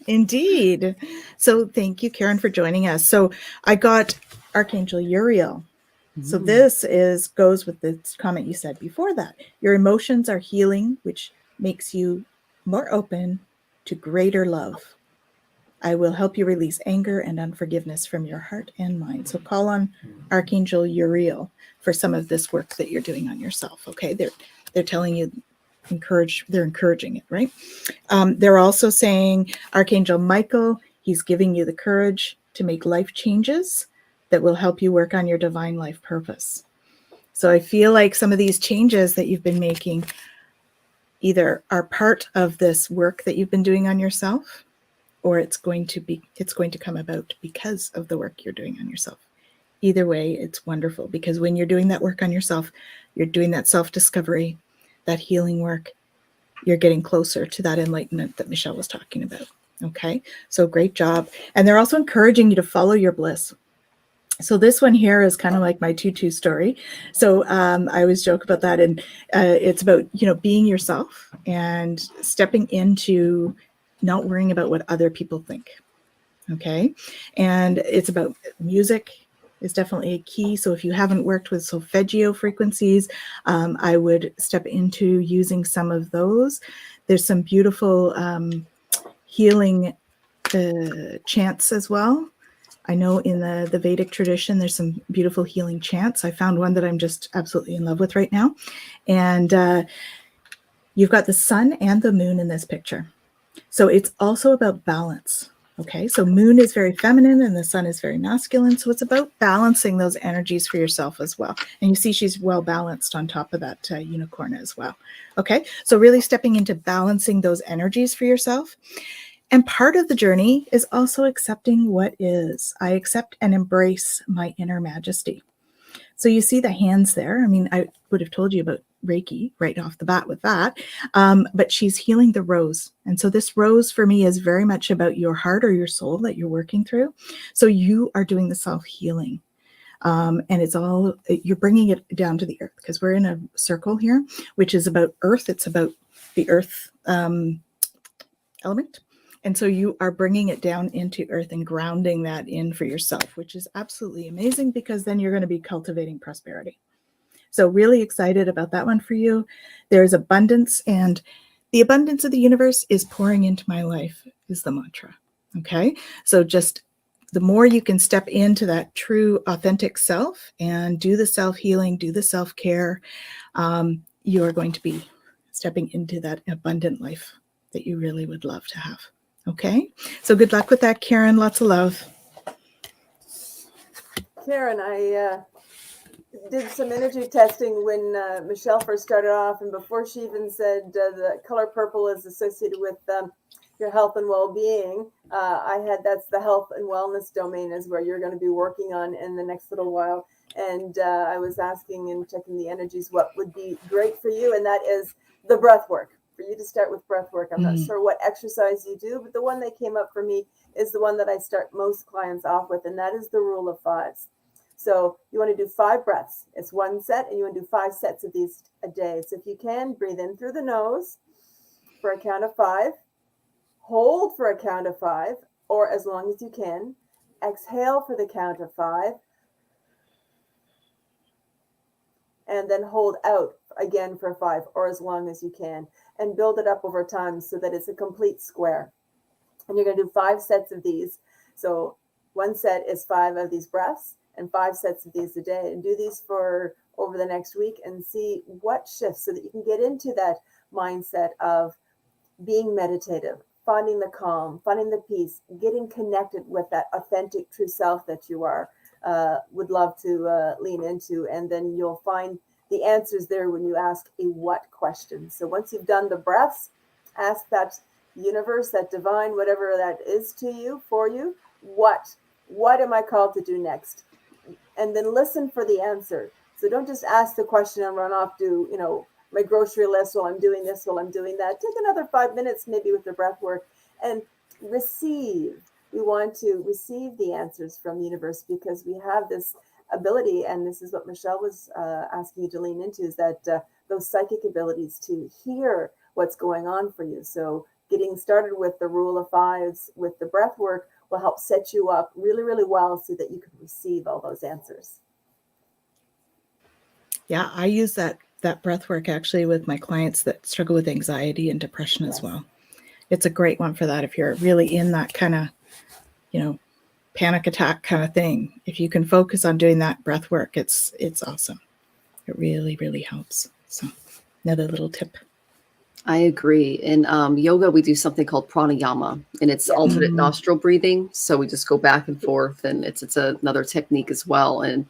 Indeed. So thank you, Karen, for joining us. So I got Archangel Uriel. So this goes with the comment you said before that. Your emotions are healing, which makes you more open to greater love. I will help you release anger and unforgiveness from your heart and mind. So call on Archangel Uriel for some of this work that you're doing on yourself. Okay, they're telling you, they're encouraging it, right? They're also saying Archangel Michael, he's giving you the courage to make life changes that will help you work on your divine life purpose. So I feel like some of these changes that you've been making either are part of this work that you've been doing on yourself, or it's going to come about because of the work you're doing on yourself. Either way, it's wonderful, because when you're doing that work on yourself, you're doing that self-discovery, that healing work, you're getting closer to that enlightenment that Michelle was talking about. Okay, so great job. And they're also encouraging you to follow your bliss. So this one here is kind of like my tutu story. So I always joke about that. And it's about, being yourself and stepping into not worrying about what other people think. Okay. And it's about music is definitely a key. So if you haven't worked with solfeggio frequencies, I would step into using some of those. There's some beautiful healing chants as well. I know in the Vedic tradition, there's some beautiful healing chants. I found one that I'm just absolutely in love with right now. And you've got the sun and the moon in this picture. So it's also about balance. Okay, so moon is very feminine and the sun is very masculine. So it's about balancing those energies for yourself as well. And you see she's well balanced on top of that unicorn as well. Okay, so really stepping into balancing those energies for yourself. And part of the journey is also accepting what is. I accept and embrace my inner majesty. So you see the hands there. I mean, I would have told you about Reiki right off the bat with that, but she's healing the rose. And so this rose for me is very much about your heart or your soul that you're working through. So you are doing the self-healing. And it's all, you're bringing it down to the earth, because we're in a circle here, which is about earth. It's about the earth element. And so you are bringing it down into earth and grounding that in for yourself, which is absolutely amazing, because then you're going to be cultivating prosperity. So really excited about that one for you. There's abundance, and the abundance of the universe is pouring into my life is the mantra. Okay. So just the more you can step into that true, authentic self and do the self-healing, do the self-care, you are going to be stepping into that abundant life that you really would love to have. Okay, so good luck with that, Karen. Lots of love. Karen, I did some energy testing when Michelle first started off, and before she even said the color purple is associated with your health and well-being, that's the health and wellness domain is where you're going to be working on in the next little while. And I was asking and checking the energies what would be great for you, and that is the breath work. for you to start with breath work. I'm not sure what exercise you do, but the one that came up for me is the one that I start most clients off with, and that is the rule of fives. So you want to do 5 breaths. It's 1 set, and you want to do 5 sets of these a day. So if you can, breathe in through the nose for a count of 5, hold for a count of 5, or as long as you can, exhale for the count of 5, and then hold out again for 5, or as long as you can, and build it up over time so that it's a complete square. And you're going to do 5 sets of these. So 1 set is 5 of these breaths and 5 sets of these a day, and do these for over the next week and see what shifts so that you can get into that mindset of being meditative, finding the calm, finding the peace, getting connected with that authentic true self that you are. Would love to lean into, and then you'll find the answers there when you ask a what question. So once you've done the breaths, ask that universe, that divine, whatever that is to you, for you, what am I called to do next? And then listen for the answer. So don't just ask the question and run off to, my grocery list while I'm doing this, while I'm doing that. Take another 5 minutes maybe with the breath work and receive. We want to receive the answers from the universe because we have this ability, and this is what Michelle was asking you to lean into, is that those psychic abilities to hear what's going on for you. So getting started with the rule of fives with the breath work will help set you up really, really well so that you can receive all those answers. Yeah, I use that breath work actually with my clients that struggle with anxiety and depression as well. It's a great one for that if you're really in that kind of, panic attack kind of thing. If you can focus on doing that breath work, it's awesome. It really, really helps. So another little tip. I agree. In yoga, we do something called pranayama, and it's alternate nostril breathing. So we just go back and forth, and it's another technique as well. And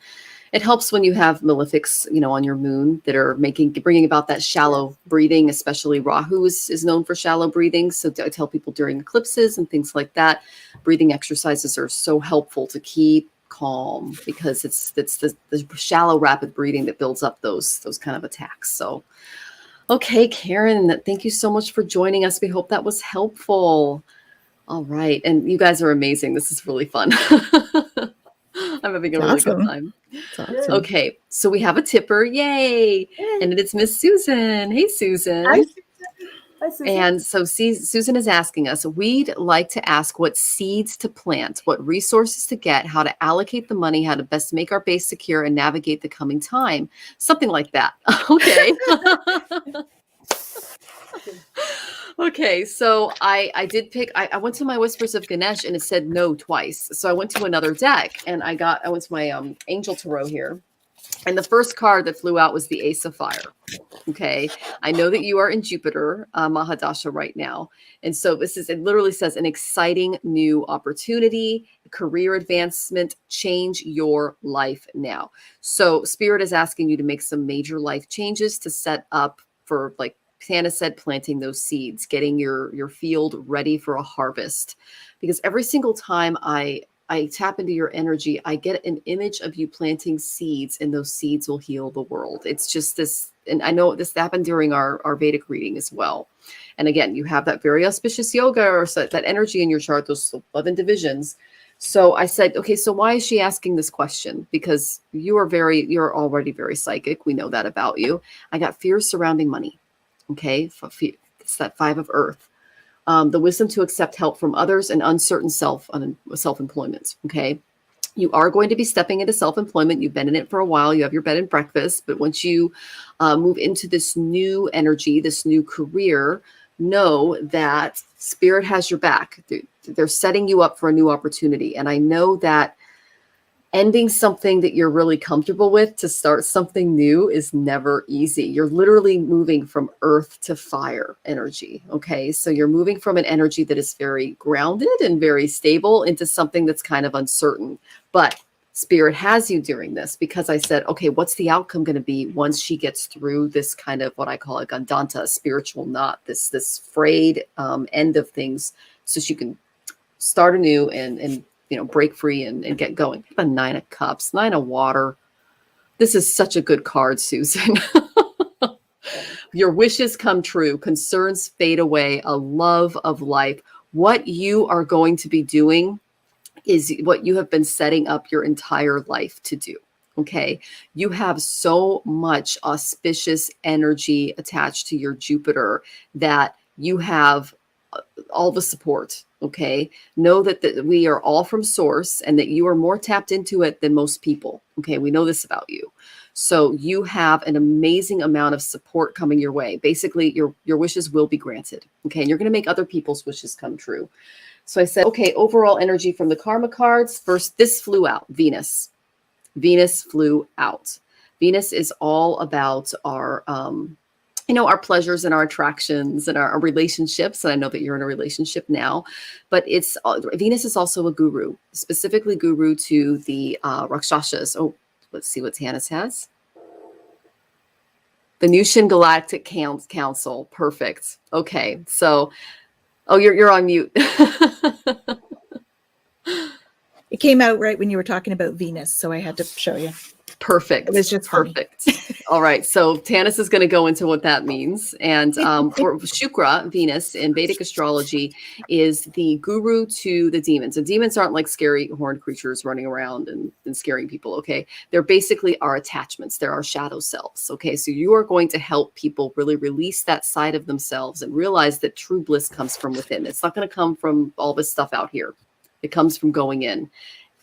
it helps when you have malefics, on your moon that are bringing about that shallow breathing, especially Rahu is known for shallow breathing. So I tell people during eclipses and things like that, breathing exercises are so helpful to keep calm because it's the shallow, rapid breathing that builds up those kind of attacks. So, okay, Karen, thank you so much for joining us. We hope that was helpful. All right. And you guys are amazing. This is really fun. I'm having a really good time. Awesome. Okay, so we have a tipper. Yay! And it's Miss Susan. Hey, Susan. Hi, Susan. Hi, Susan. And so Susan is asking us, we'd like to ask what seeds to plant, what resources to get, how to allocate the money, how to best make our base secure and navigate the coming time. Something like that. Okay. Okay, so I did pick, I went to my Whispers of Ganesh and it said no twice. So I went to another deck and I went to my Angel Tarot here. And the first card that flew out was the Ace of Fire. Okay, I know that you are in Jupiter Mahadasha right now. And so it literally says an exciting new opportunity, career advancement, change your life now. So Spirit is asking you to make some major life changes to set up for, like Tanys said, planting those seeds, getting your field ready for a harvest. Because every single time I tap into your energy, I get an image of you planting seeds, and those seeds will heal the world. It's just this, and I know this happened during our Vedic reading as well. And again, you have that very auspicious yoga or that energy in your chart, those 11 divisions. So I said, okay, so why is she asking this question? Because you're already very psychic. We know that about you. I got fears surrounding money. Okay, it's that 5 of Earth. The wisdom to accept help from others and uncertain self-employment. Okay, you are going to be stepping into self-employment. You've been in it for a while. You have your bed and breakfast. But once you move into this new energy, this new career, know that Spirit has your back. They're setting you up for a new opportunity. And I know that ending something that you're really comfortable with to start something new is never easy. You're literally moving from earth to fire energy. Okay. So you're moving from an energy that is very grounded and very stable into something that's kind of uncertain. But Spirit has you during this because I said, okay, what's the outcome going to be once she gets through this kind of what I call a Gandanta, a spiritual knot, this frayed end of things, so she can start anew and break free and get going. A 9 of Cups, 9 of Water. This is such a good card, Susan. Your wishes come true. Concerns fade away. A love of life. What you are going to be doing is what you have been setting up your entire life to do. Okay. You have so much auspicious energy attached to your Jupiter that you have all the support. Okay. Know that we are all from source and that you are more tapped into it than most people. Okay. We know this about you. So you have an amazing amount of support coming your way. Basically, your wishes will be granted. Okay. And you're going to make other people's wishes come true. So I said, okay, overall energy from the karma cards. First, this flew out, Venus. Venus flew out. Venus is all about our, our pleasures and our attractions and our relationships. And I know that you're in a relationship now, but Venus is also a guru, specifically guru to the Rakshasas. Oh, let's see what Tanys has. The Nushin Galactic Council. Perfect. Okay. So, you're on mute. It came out right when you were talking about Venus, so I had to show you. Perfect. It was just perfect. All right. So Tanys is going to go into what that means. And for Shukra, Venus in Vedic astrology is the guru to the demons. And demons aren't like scary horned creatures running around and scaring people. Okay. They're basically our attachments. They're our shadow selves. Okay. So you are going to help people really release that side of themselves and realize that true bliss comes from within. It's not going to come from all this stuff out here. It comes from going in.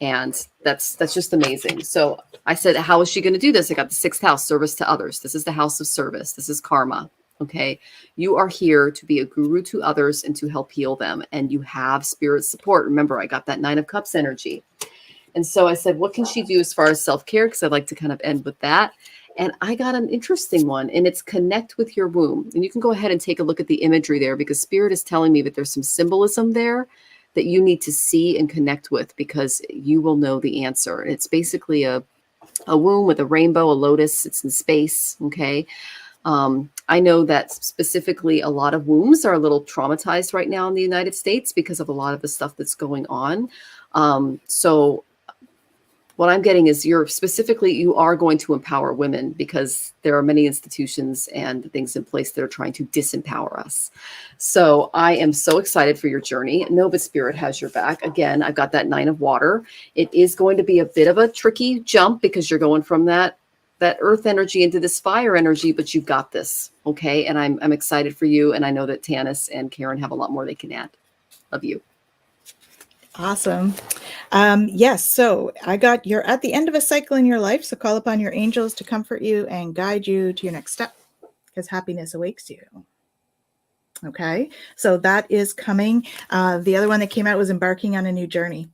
And that's just amazing. So I said, how is she going to do this? I got the 6th house, service to others. This is the house of service. This is karma. Okay. You are here to be a guru to others and to help heal them. And you have spirit support. Remember, I got that 9 of Cups energy. And so I said, what can she do as far as self-care? Because I'd like to kind of end with that. And I got an interesting one, and it's connect with your womb. And you can go ahead and take a look at the imagery there, because spirit is telling me that there's some symbolism there that you need to see and connect with, because you will know the answer. It's basically a womb with a rainbow, a lotus. It's in space. Okay. I know that specifically a lot of wombs are a little traumatized right now in the United States because of a lot of the stuff that's going on. So what I'm getting is you are going to empower women, because there are many institutions and things in place that are trying to disempower us. So I am so excited for your journey. Know that spirit has your back. Again, I've got that 9 of water. It is going to be a bit of a tricky jump, because you're going from that earth energy into this fire energy, but you've got this. Okay. And I'm excited for you. And I know that Tanys and Karen have a lot more they can add. Love you. Awesome. Yes. So you're at the end of a cycle in your life. So call upon your angels to comfort you and guide you to your next step, because happiness awakes you. Okay. So that is coming. The other one that came out was embarking on a new journey.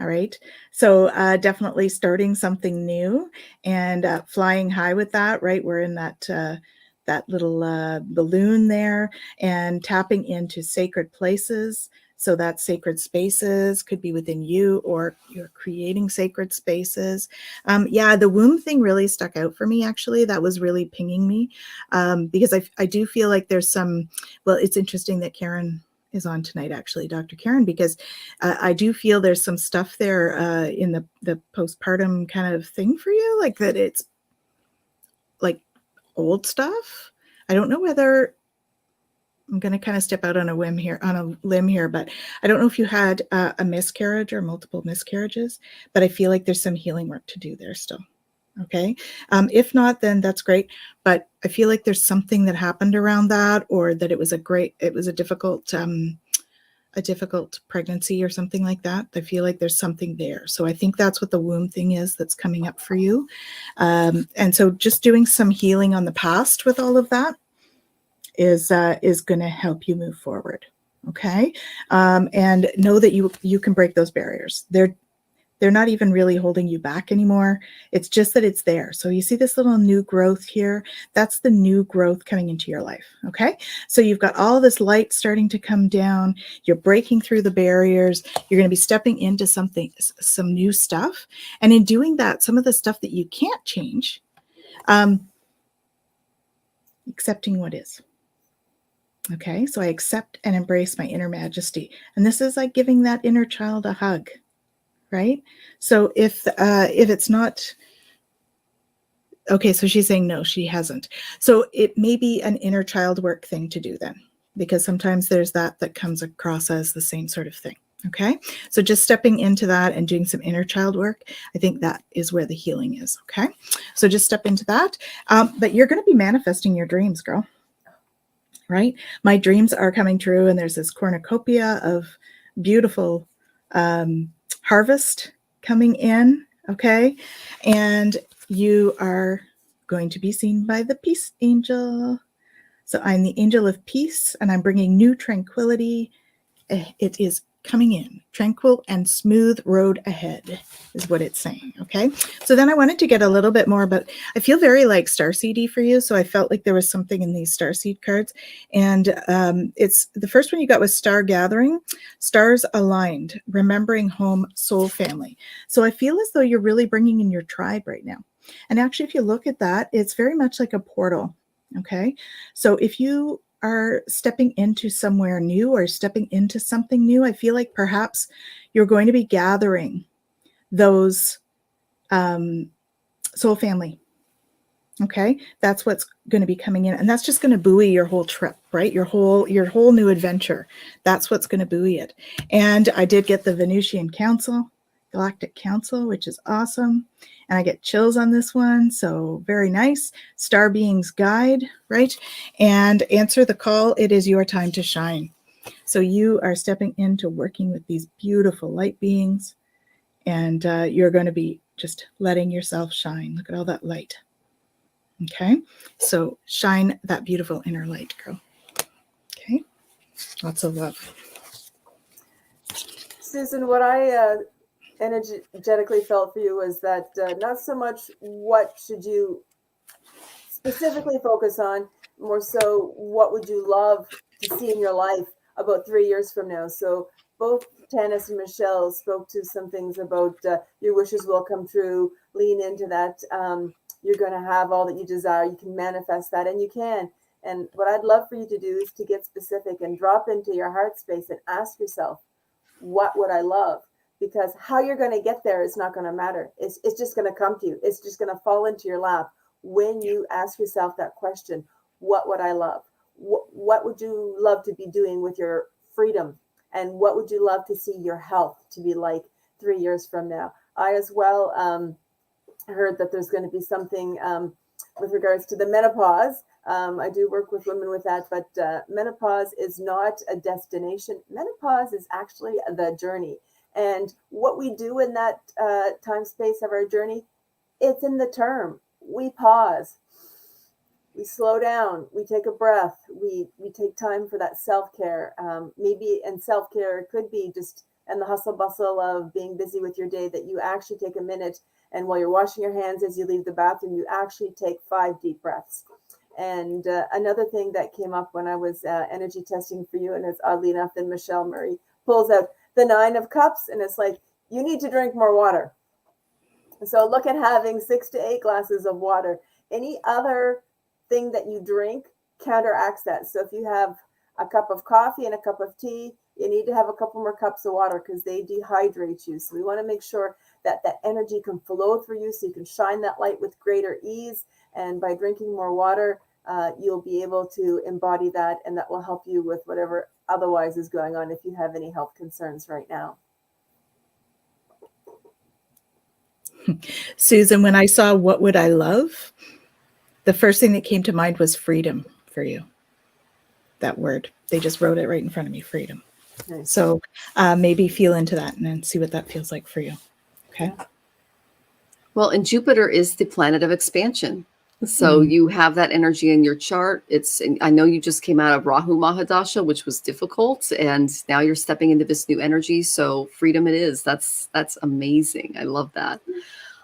All right. So definitely starting something new and flying high with that, right? We're in that little balloon there, and tapping into sacred places. So that sacred spaces could be within you, or you're creating sacred spaces. The womb thing really stuck out for me, actually. That was really pinging me, because I do feel like there's it's interesting that Karen is on tonight, actually, Dr. Karen, because I do feel there's some stuff there in the postpartum kind of thing for you, like that it's like old stuff. I don't know whether I'm going to kind of step out on a limb here, but I don't know if you had a miscarriage or multiple miscarriages, but I feel like there's some healing work to do there still. Okay. If not, then that's great. But I feel like there's something that happened around that, or that it was a difficult pregnancy or something like that. I feel like there's something there. So I think that's what the womb thing is that's coming up for you. And so just doing some healing on the past with all of that is going to help you move forward. Okay. And know that you can break those barriers. They're not even really holding you back anymore. It's just that it's there. So you see this little new growth here. That's the new growth coming into your life. Okay. So you've got all this light starting to come down. You're breaking through the barriers. You're going to be stepping into some new stuff. And in doing that, some of the stuff that you can't change, accepting what is. Okay. So I accept and embrace my inner majesty. And this is like giving that inner child a hug. Right. So if it's not Okay, so she's saying no, she hasn't. So it may be an inner child work thing to do then, because sometimes there's that comes across as the same sort of thing. Okay, so just stepping into that and doing some inner child work, I think that is where the healing is. Okay, so just step into that. But you're going to be manifesting your dreams, girl. Right? My dreams are coming true, and there's this cornucopia of beautiful harvest coming in. Okay, and you are going to be seen by the peace angel. So I'm the angel of peace, and I'm bringing new tranquility. It is coming in. Tranquil and smooth road ahead is what it's saying. Okay. So then I wanted to get a little bit more, but I feel very like starseedy for you. So I felt like there was something in these starseed cards. And it's the first one you got was Star Gathering, stars aligned, remembering home, soul family. So I feel as though you're really bringing in your tribe right now. And actually, if you look at that, it's very much like a portal. Okay. So if you are stepping into somewhere new or stepping into something new, I feel like perhaps you're going to be gathering those soul family. Okay, that's what's going to be coming in, and that's just going to buoy your whole trip, right? Your whole new adventure. That's what's going to buoy it. And I did get the Venusian Council, Galactic Council, which is awesome. And I get chills on this one. So very nice. Star Beings Guide, right? And answer the call. It is your time to shine. So you are stepping into working with these beautiful light beings, and you're going to be just letting yourself shine. Look at all that light. Okay. So shine that beautiful inner light, girl. Okay. Lots of love. Susan, what I energetically felt for you was that not so much what should you specifically focus on, more so what would you love to see in your life about 3 years from now. So both Tanys and Michelle spoke to some things about your wishes will come true. Lean into that. You're going to have all that you desire. You can manifest that, and you can. And what I'd love for you to do is to get specific and drop into your heart space and ask yourself, what would I love? Because how you're going to get there is not going to matter. It's just going to come to you. It's just going to fall into your lap when you ask yourself that question, what would I love? What would you love to be doing with your freedom? And what would you love to see your health to be like 3 years from now? I as well heard that there's going to be something with regards to the menopause. I do work with women with that, but menopause is not a destination. Menopause is actually the journey. And what we do in that time space of our journey, it's in the term. We pause, we slow down, we take a breath, we take time for that self-care. Maybe, and self-care could be just in the hustle bustle of being busy with your day, that you actually take a minute, and while you're washing your hands as you leave the bathroom, you actually take 5 deep breaths. And another thing that came up when I was energy testing for you, and it's oddly enough, then Michelle Murray pulls out the 9 of Cups, and it's like, you need to drink more water. So look at having 6 to 8 glasses of water. Any other thing that you drink counteracts that. So if you have a cup of coffee and a cup of tea, you need to have a couple more cups of water because they dehydrate you. So we want to make sure that that energy can flow through you so you can shine that light with greater ease. And by drinking more water, you'll be able to embody that, and that will help you with whatever otherwise is going on if you have any health concerns right now. Susan, when I saw what would I love, the first thing that came to mind was freedom for you. That word. They just wrote it right in front of me, freedom. Nice. So maybe feel into that and then see what that feels like for you. Okay. Well, and Jupiter is the planet of expansion. So you have that energy in your chart. I know you just came out of Rahu Mahadasha, which was difficult, and now you're stepping into this new energy. So freedom it is. That's amazing. I love that.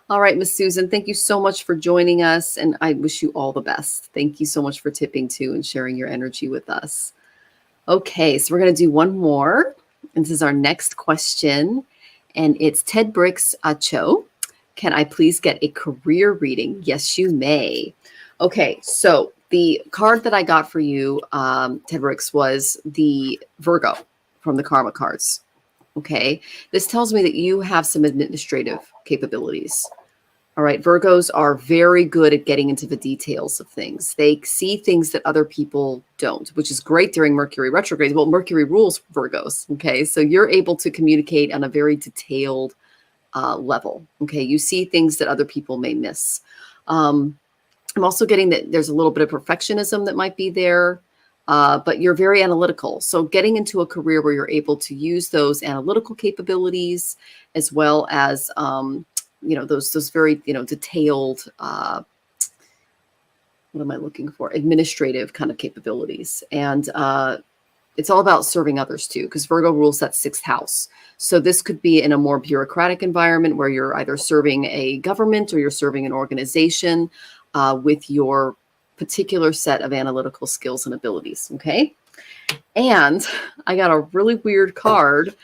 All right, Miss Susan, thank you so much for joining us, and I wish you all the best. Thank you so much for tipping too and sharing your energy with us. Okay, so we're going to do one more. And this is our next question, and it's Ted Bricks Acho. Can I please get a career reading? Yes, you may. Okay, so the card that I got for you, Ted Bricks, was the Virgo from the Karma cards. Okay, this tells me that you have some administrative capabilities. All right. Virgos are very good at getting into the details of things. They see things that other people don't, which is great during Mercury retrograde. Well, Mercury rules Virgos. Okay. So you're able to communicate on a very detailed level. Okay. You see things that other people may miss. I'm also getting that there's a little bit of perfectionism that might be there, but you're very analytical. So getting into a career where you're able to use those analytical capabilities as well as, those very, detailed, what am I looking for? Administrative kind of capabilities. And it's all about serving others too, because Virgo rules that 6th house. So this could be in a more bureaucratic environment where you're either serving a government or you're serving an organization with your particular set of analytical skills and abilities. Okay. And I got a really weird card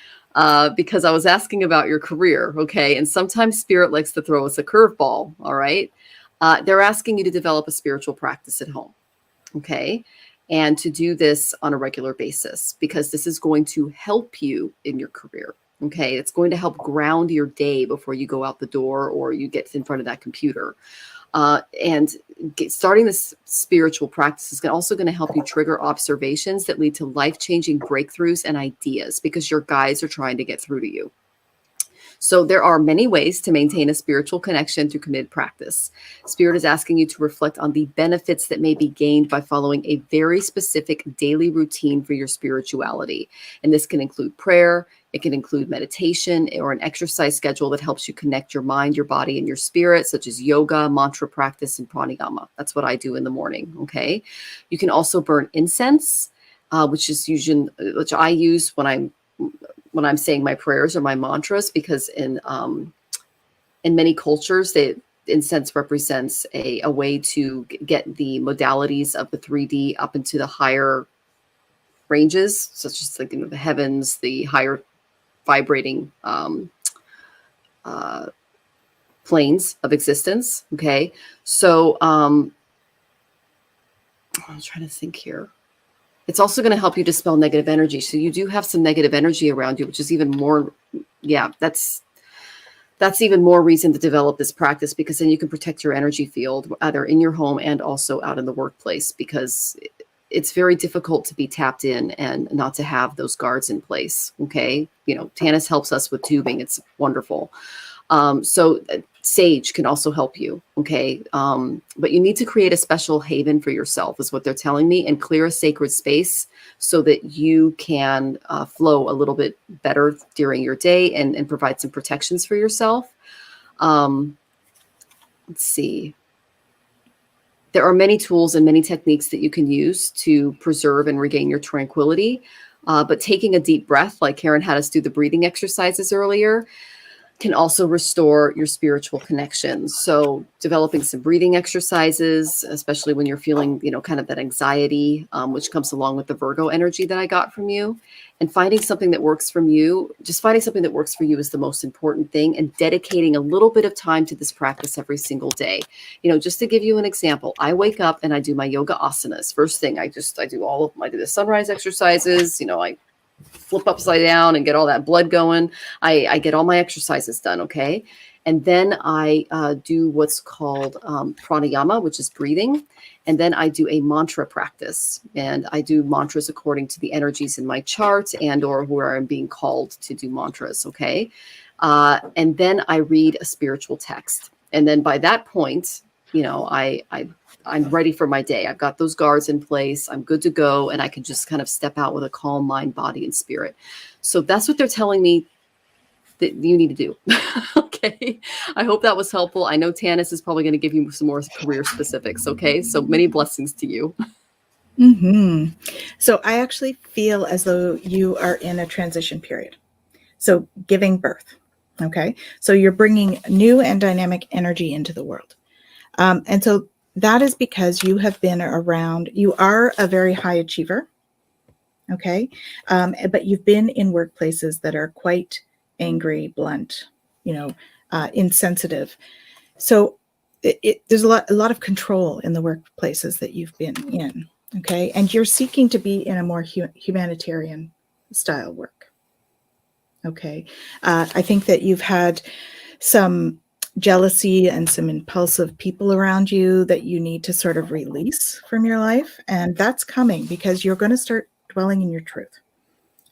because I was asking about your career. Okay. And sometimes spirit likes to throw us a curveball. All right. They're asking you to develop a spiritual practice at home. Okay. And to do this on a regular basis, because this is going to help you in your career. Okay. It's going to help ground your day before you go out the door or you get in front of that computer. Starting this spiritual practice is also going to help you trigger observations that lead to life-changing breakthroughs and ideas because your guides are trying to get through to you. So there are many ways to maintain a spiritual connection through committed practice. Spirit is asking you to reflect on the benefits that may be gained by following a very specific daily routine for your spirituality. And this can include prayer, it can include meditation, or an exercise schedule that helps you connect your mind, your body, and your spirit, such as yoga, mantra practice, and pranayama. That's what I do in the morning, okay? You can also burn incense, which I use when I'm saying my prayers or my mantras, because in many cultures, incense represents a way to get the modalities of the 3D up into the higher ranges, such as the heavens, the higher vibrating planes of existence. Okay, so I'm trying to think here. It's also going to help you dispel negative energy. So you do have some negative energy around you, which is even more, that's even more reason to develop this practice, because then you can protect your energy field, either in your home and also out in the workplace, because it's very difficult to be tapped in and not to have those guards in place. Okay. Tanys helps us with tubing. It's wonderful. So sage can also help you. Okay. But you need to create a special haven for yourself is what they're telling me, and clear a sacred space so that you can flow a little bit better during your day and provide some protections for yourself. Let's see. There are many tools and many techniques that you can use to preserve and regain your tranquility. But taking a deep breath, like Karen had us do the breathing exercises earlier, can also restore your spiritual connections. So developing some breathing exercises, especially when you're feeling, kind of that anxiety, which comes along with the Virgo energy that I got from you, and finding something that works from you. Just finding something that works for you is the most important thing, and dedicating a little bit of time to this practice every single day. Just to give you an example, I wake up and I do my yoga asanas. First thing, I do the sunrise exercises. I flip upside down and get all that blood going. I get all my exercises done. Okay. And then I do what's called pranayama, which is breathing. And then I do a mantra practice, and I do mantras according to the energies in my chart and or where I'm being called to do mantras. Okay. And then I read a spiritual text. And then by that point, I'm ready for my day. I've got those guards in place. I'm good to go. And I can just kind of step out with a calm mind, body, and spirit. So that's what they're telling me that you need to do. Okay. I hope that was helpful. I know Tanys is probably going to give you some more career specifics. Okay. So many blessings to you. Mm-hmm. So I actually feel as though you are in a transition period. So giving birth. Okay. So you're bringing new and dynamic energy into the world. And so that is because you have been around, you are a very high achiever. Okay. But you've been in workplaces that are quite angry, blunt, insensitive. So there's a lot of control in the workplaces that you've been in. Okay. And you're seeking to be in a more humanitarian style work. Okay. I think that you've had some jealousy and some impulsive people around you that you need to sort of release from your life. And that's coming because you're going to start dwelling in your truth.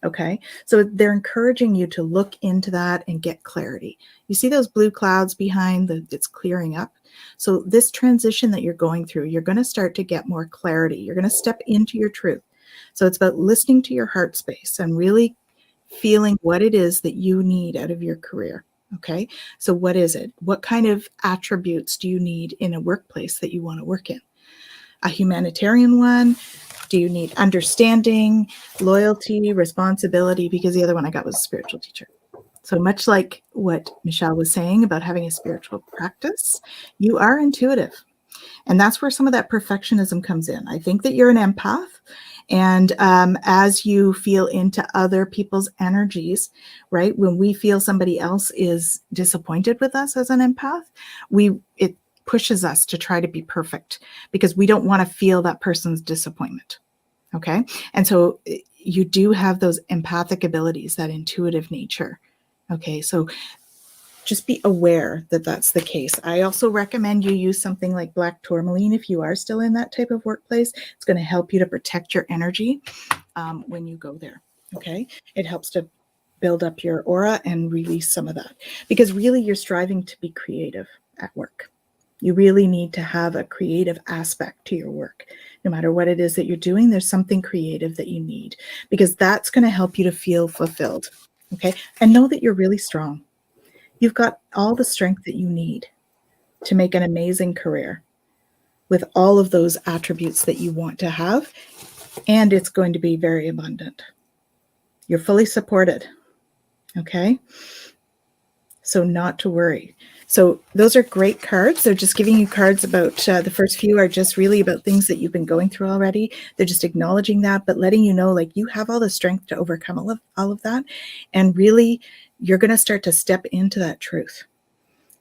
Okay. So they're encouraging you to look into that and get clarity. You see those blue clouds behind it's clearing up. So this transition that you're going through, you're going to start to get more clarity. You're going to step into your truth. So it's about listening to your heart space and really feeling what it is that you need out of your career. Okay. So what is it? What kind of attributes do you need in a workplace that you want to work in? A humanitarian one? Do you need understanding, loyalty, responsibility? Because the other one I got was a spiritual teacher. So much like what Michelle was saying about having a spiritual practice, you are intuitive. And that's where some of that perfectionism comes in. I think that you're an empath. And as you feel into other people's energies, right? When we feel somebody else is disappointed with us as an empath, it pushes us to try to be perfect because we don't want to feel that person's disappointment. Okay. And so you do have those empathic abilities, that intuitive nature. Okay. So just be aware that that's the case. I also recommend you use something like black tourmaline if you are still in that type of workplace. It's going to help you to protect your energy when you go there. Okay. It helps to build up your aura and release some of that because really you're striving to be creative at work. You really need to have a creative aspect to your work. No matter what it is that you're doing, there's something creative that you need because that's going to help you to feel fulfilled. Okay. And know that you're really strong. You've got all the strength that you need to make an amazing career with all of those attributes that you want to have. And it's going to be very abundant. You're fully supported. Okay. So not to worry. So those are great cards. They're just giving you cards about the first few are just really about things that you've been going through already. They're just acknowledging that, but letting you know, like you have all the strength to overcome all of that. And really, you're going to start to step into that truth.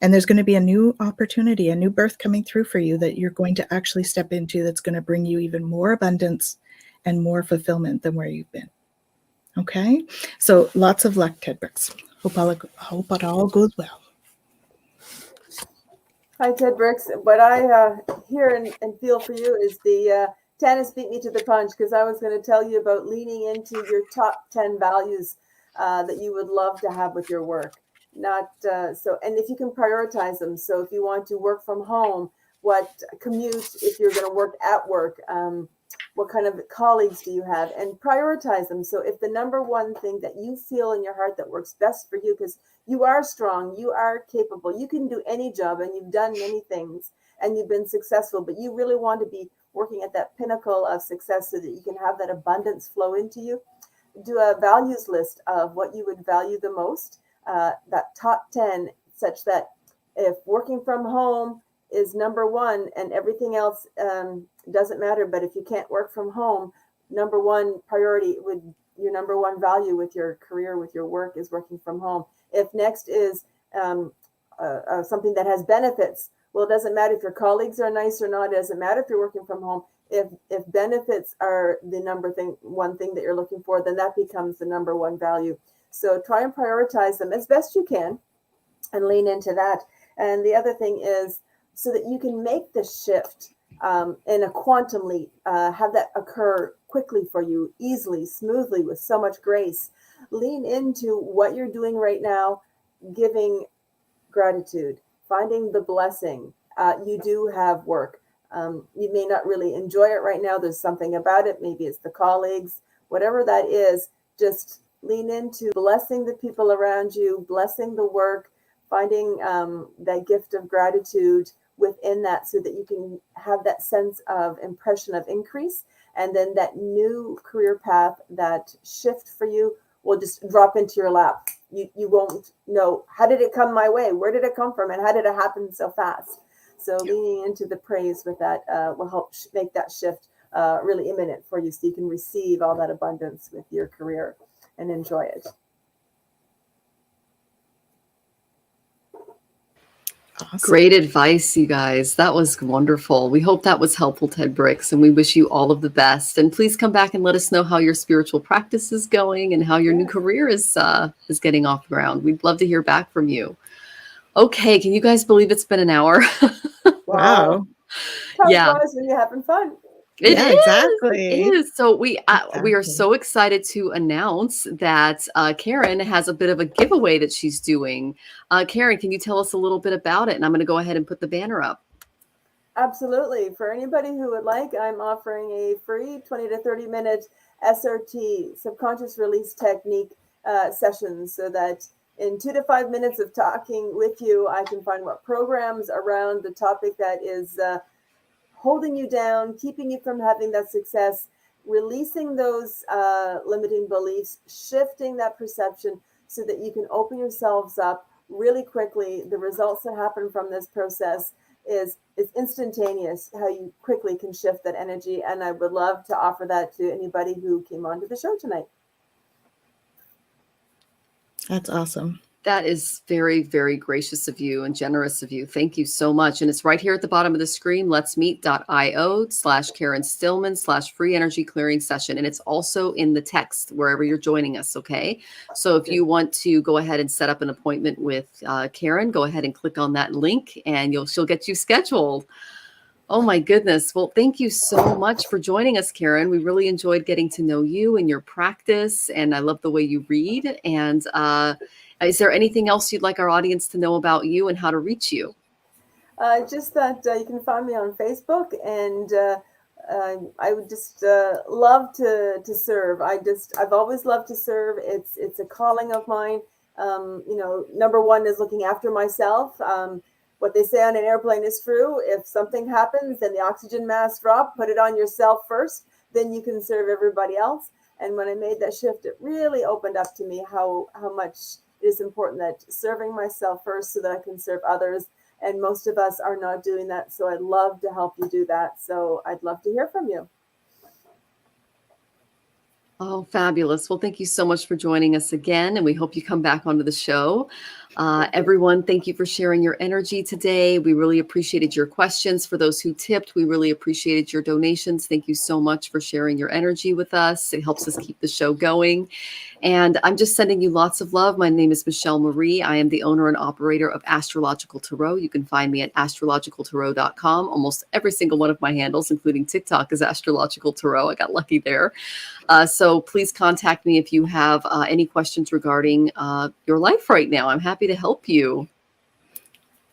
And there's going to be a new opportunity, a new birth coming through for you that you're going to actually step into that's going to bring you even more abundance and more fulfillment than where you've been. Okay? So lots of luck, Ted Brooks. Hope it all goes well. Hi, Ted Brooks. What I hear and feel for you is the Tanys beat me to the punch because I was going to tell you about leaning into your top 10 values that you would love to have with your work. And if you can prioritize them. So if you want to work from home, what commute, if you're going to work at work, what kind of colleagues do you have, and prioritize them. So if the number one thing that you feel in your heart that works best for you, because you are strong, you are capable, you can do any job and you've done many things and you've been successful, but you really want to be working at that pinnacle of success so that you can have that abundance flow into you. Do a values list of what you would value the most, that top 10, such that if working from home is number one and everything else doesn't matter, but if you can't work from home, number one priority your number one value with your career, with your work is working from home. If next is something that has benefits, well, it doesn't matter if your colleagues are nice or not. It doesn't matter if you're working from home. If benefits are the one thing that you're looking for, then that becomes the number one value. So try and prioritize them as best you can and lean into that. And the other thing is so that you can make the shift in a quantum leap, have that occur quickly for you, easily, smoothly, with so much grace. Lean into what you're doing right now, giving gratitude, finding the blessing. You do have work. You may not really enjoy it right now. There's something about it. Maybe it's the colleagues, whatever that is, just lean into blessing the people around you, blessing the work, finding that gift of gratitude within that so that you can have that sense of impression of increase. And then that new career path, that shift for you will just drop into your lap. You won't know, how did it come my way? Where did it come from? And how did it happen so fast? So leaning into the praise with that will help make that shift really imminent for you so you can receive all that abundance with your career and enjoy it. Awesome. Great advice, you guys. That was wonderful. We hope that was helpful, Ted Brooks, and we wish you all of the best. And please come back and let us know how your spiritual practice is going and how your new career is getting off the ground. We'd love to hear back from you. Okay, can you guys believe it's been an hour? Wow. Time Yeah. flies when you're having fun. It Yeah, is. exactly. It is. So we are Exactly. so excited to announce that Karen has a bit of a giveaway that she's doing. Karen, can you tell us a little bit about it? And I'm going to go ahead and put the banner up. Absolutely. For anybody who would like, I'm offering a free 20 to 30 minute SRT, subconscious release technique session, so that in 2 to 5 minutes of talking with you, I can find what programs around the topic that is holding you down, keeping you from having that success, releasing those limiting beliefs, shifting that perception so that you can open yourselves up really quickly. The results that happen from this process is instantaneous, how you quickly can shift that energy. And I would love to offer that to anybody who came onto the show tonight. That's awesome. That is very, very gracious of you and generous of you. Thank you so much. And it's right here at the bottom of the screen, letsmeet.io/Karen Stillman/free energy clearing session. And it's also in the text wherever you're joining us. Okay. So if you want to go ahead and set up an appointment with Karen, go ahead and click on that link and she'll get you scheduled. Oh my goodness. Well, thank you so much for joining us, Karen. We really enjoyed getting to know you and your practice. And I love the way you read. And is there anything else you'd like our audience to know about you and how to reach you? Just that you can find me on Facebook, and I would just love to serve. I've always loved to serve. It's a calling of mine. Number one is looking after myself. What they say on an airplane is true. If something happens and the oxygen mask drop, put it on yourself first, then you can serve everybody else. And when I made that shift, it really opened up to me how much it is important that serving myself first so that I can serve others. And most of us are not doing that. So I'd love to help you do that. So I'd love to hear from you. Oh, fabulous. Well, thank you so much for joining us again. And we hope you come back onto the show. Everyone, thank you for sharing your energy today. We really appreciated your questions. For those who tipped, we really appreciated your donations. Thank you so much for sharing your energy with us. It helps us keep the show going. And I'm just sending you lots of love. My name is Michelle Marie. I am the owner and operator of Astrological Tarot. You can find me at astrologicaltarot.com. Almost every single one of my handles, including TikTok, is Astrological Tarot. I got lucky there. So please contact me if you have any questions regarding your life right now. I'm happy to help you.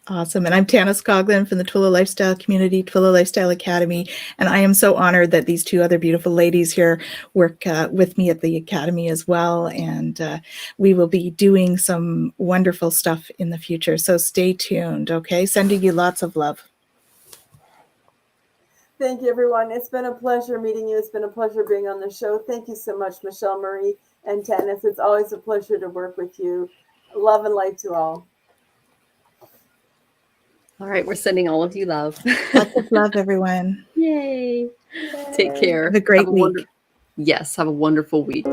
Awesome. And I'm Tanys Coughlan from the Twillow Lifestyle Community, Twillow Lifestyle Academy. And I am so honored that these two other beautiful ladies here work with me at the Academy as well. And we will be doing some wonderful stuff in the future. So stay tuned, okay? Sending you lots of love. Thank you, everyone. It's been a pleasure meeting you. It's been a pleasure being on the show. Thank you so much, Michelle Marie and Tanys. It's always a pleasure to work with you. Love and light to all. All right, we're sending all of you love. Lots of love, everyone. Yay. Take care. Have a great week. Yes, have a wonderful week.